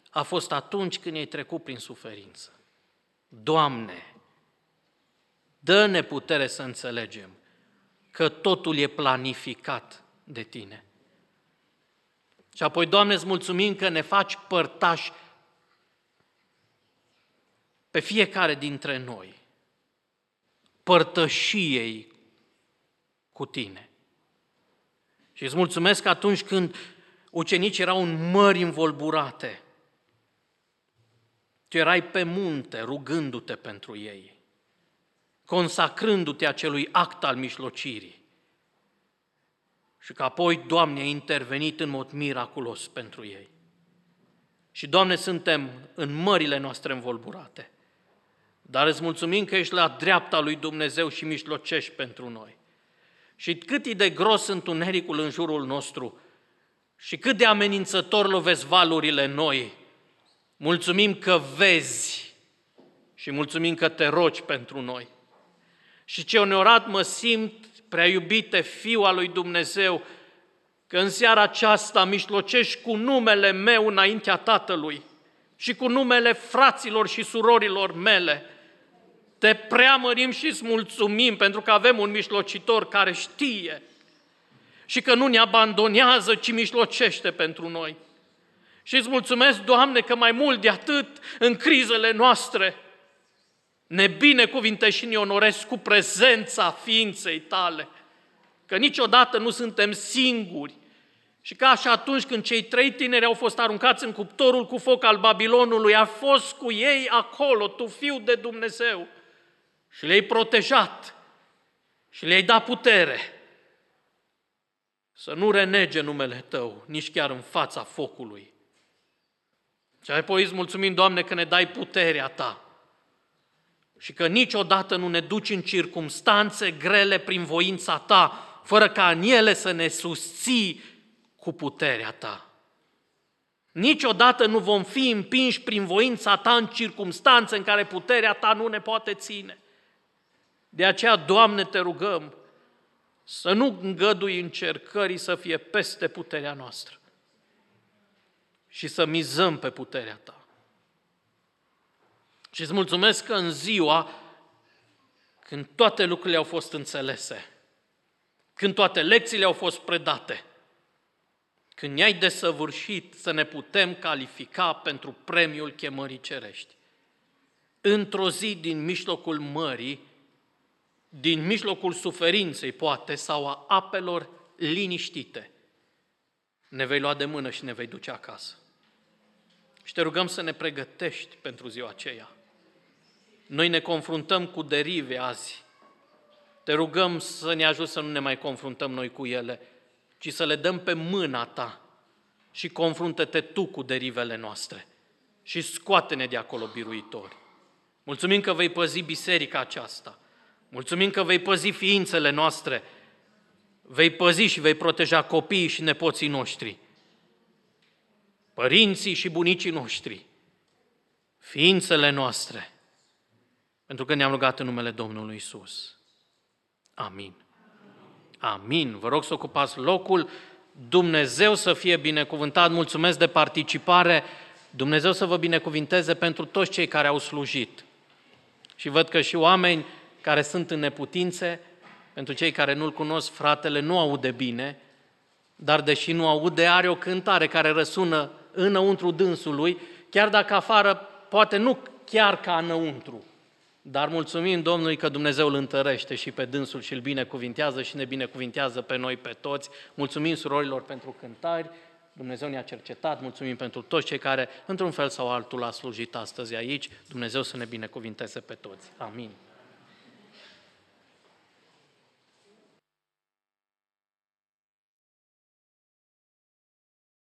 a fost atunci când ai trecut prin suferință. Doamne, dă-ne putere să înțelegem că totul e planificat de Tine. Și apoi, Doamne, îți mulțumim că ne faci părtași pe fiecare dintre noi, părtășiei cu Tine. Și îți mulțumesc că atunci când ucenicii erau în mări învolburate, Tu erai pe munte rugându-te pentru ei, consacrându-te acelui act al mijlocirii. Și că apoi, Doamne, ai intervenit în mod miraculos pentru ei. Și, Doamne, suntem în mările noastre învolburate, dar îți mulțumim că ești la dreapta lui Dumnezeu și mijlocești pentru noi. Și cât e de gros întunericul în jurul nostru și cât de amenințător lovesc valurile noi, mulțumim că vezi și mulțumim că te rogi pentru noi. Și ce onorat mă simt, prea iubite Fiu al lui Dumnezeu, că în seara aceasta mijlocești cu numele meu înaintea Tatălui și cu numele fraților și surorilor mele. Te preamărim și îți mulțumim pentru că avem un mijlocitor care știe și că nu ne abandonează, ci mijlocește pentru noi. Și îți mulțumesc, Doamne, că mai mult de atât, în crizele noastre, ne binecuvintești și ne onorezi cu prezența ființei Tale, că niciodată nu suntem singuri și ca și atunci când cei 3 tineri au fost aruncați în cuptorul cu foc al Babilonului, a fost cu ei acolo, Tu, Fiul de Dumnezeu, și le-ai protejat și le-ai dat putere să nu renege numele Tău, nici chiar în fața focului. Și apoi îți mulțumim, Doamne, că ne dai puterea Ta și că niciodată nu ne duci în circumstanțe grele prin voința Ta, fără ca în ele să ne susții cu puterea Ta. Niciodată nu vom fi împinși prin voința Ta în circumstanțe în care puterea Ta nu ne poate ține. De aceea, Doamne, Te rugăm să nu îngădui încercării să fie peste puterea noastră și să mizăm pe puterea Ta. Și îți mulțumesc că în ziua când toate lucrurile au fost înțelese, când toate lecțiile au fost predate, când ne-ai desăvârșit să ne putem califica pentru premiul chemării cerești, într-o zi din mijlocul mării, din mijlocul suferinței, poate, sau a apelor liniștite, ne vei lua de mână și ne vei duce acasă. Și Te rugăm să ne pregătești pentru ziua aceea. Noi ne confruntăm cu derive azi. Te rugăm să ne ajuți să nu ne mai confruntăm noi cu ele, ci să le dăm pe mâna Ta și confruntă-te Tu cu derivele noastre. și scoate-ne de acolo, biruitori. Mulțumim că vei păzi biserica aceasta. Mulțumim că vei păzi ființele noastre. Vei păzi și vei proteja copiii și nepoții noștri, părinții și bunicii noștri, ființele noastre, pentru că ne-am rugat în numele Domnului Iisus. Amin. Amin. Vă rog să ocupați locul. Dumnezeu să fie binecuvântat. Mulțumesc de participare. Dumnezeu să vă binecuvinteze pentru toți cei care au slujit. Și văd că și oameni care sunt în neputințe, pentru cei care nu-L cunosc, fratele nu aude bine, dar deși nu aude, are o cântare care răsună înăuntru dânsului, chiar dacă afară poate nu chiar ca înăuntru. Dar mulțumim Domnului că Dumnezeu îl întărește și pe dânsul și îl binecuvintează și ne binecuvintează pe noi, pe toți. Mulțumim surorilor pentru cântări, Dumnezeu ne-a cercetat, mulțumim pentru toți cei care, într-un fel sau altul, a slujit astăzi aici. Dumnezeu să ne binecuvinteze pe toți. Amin.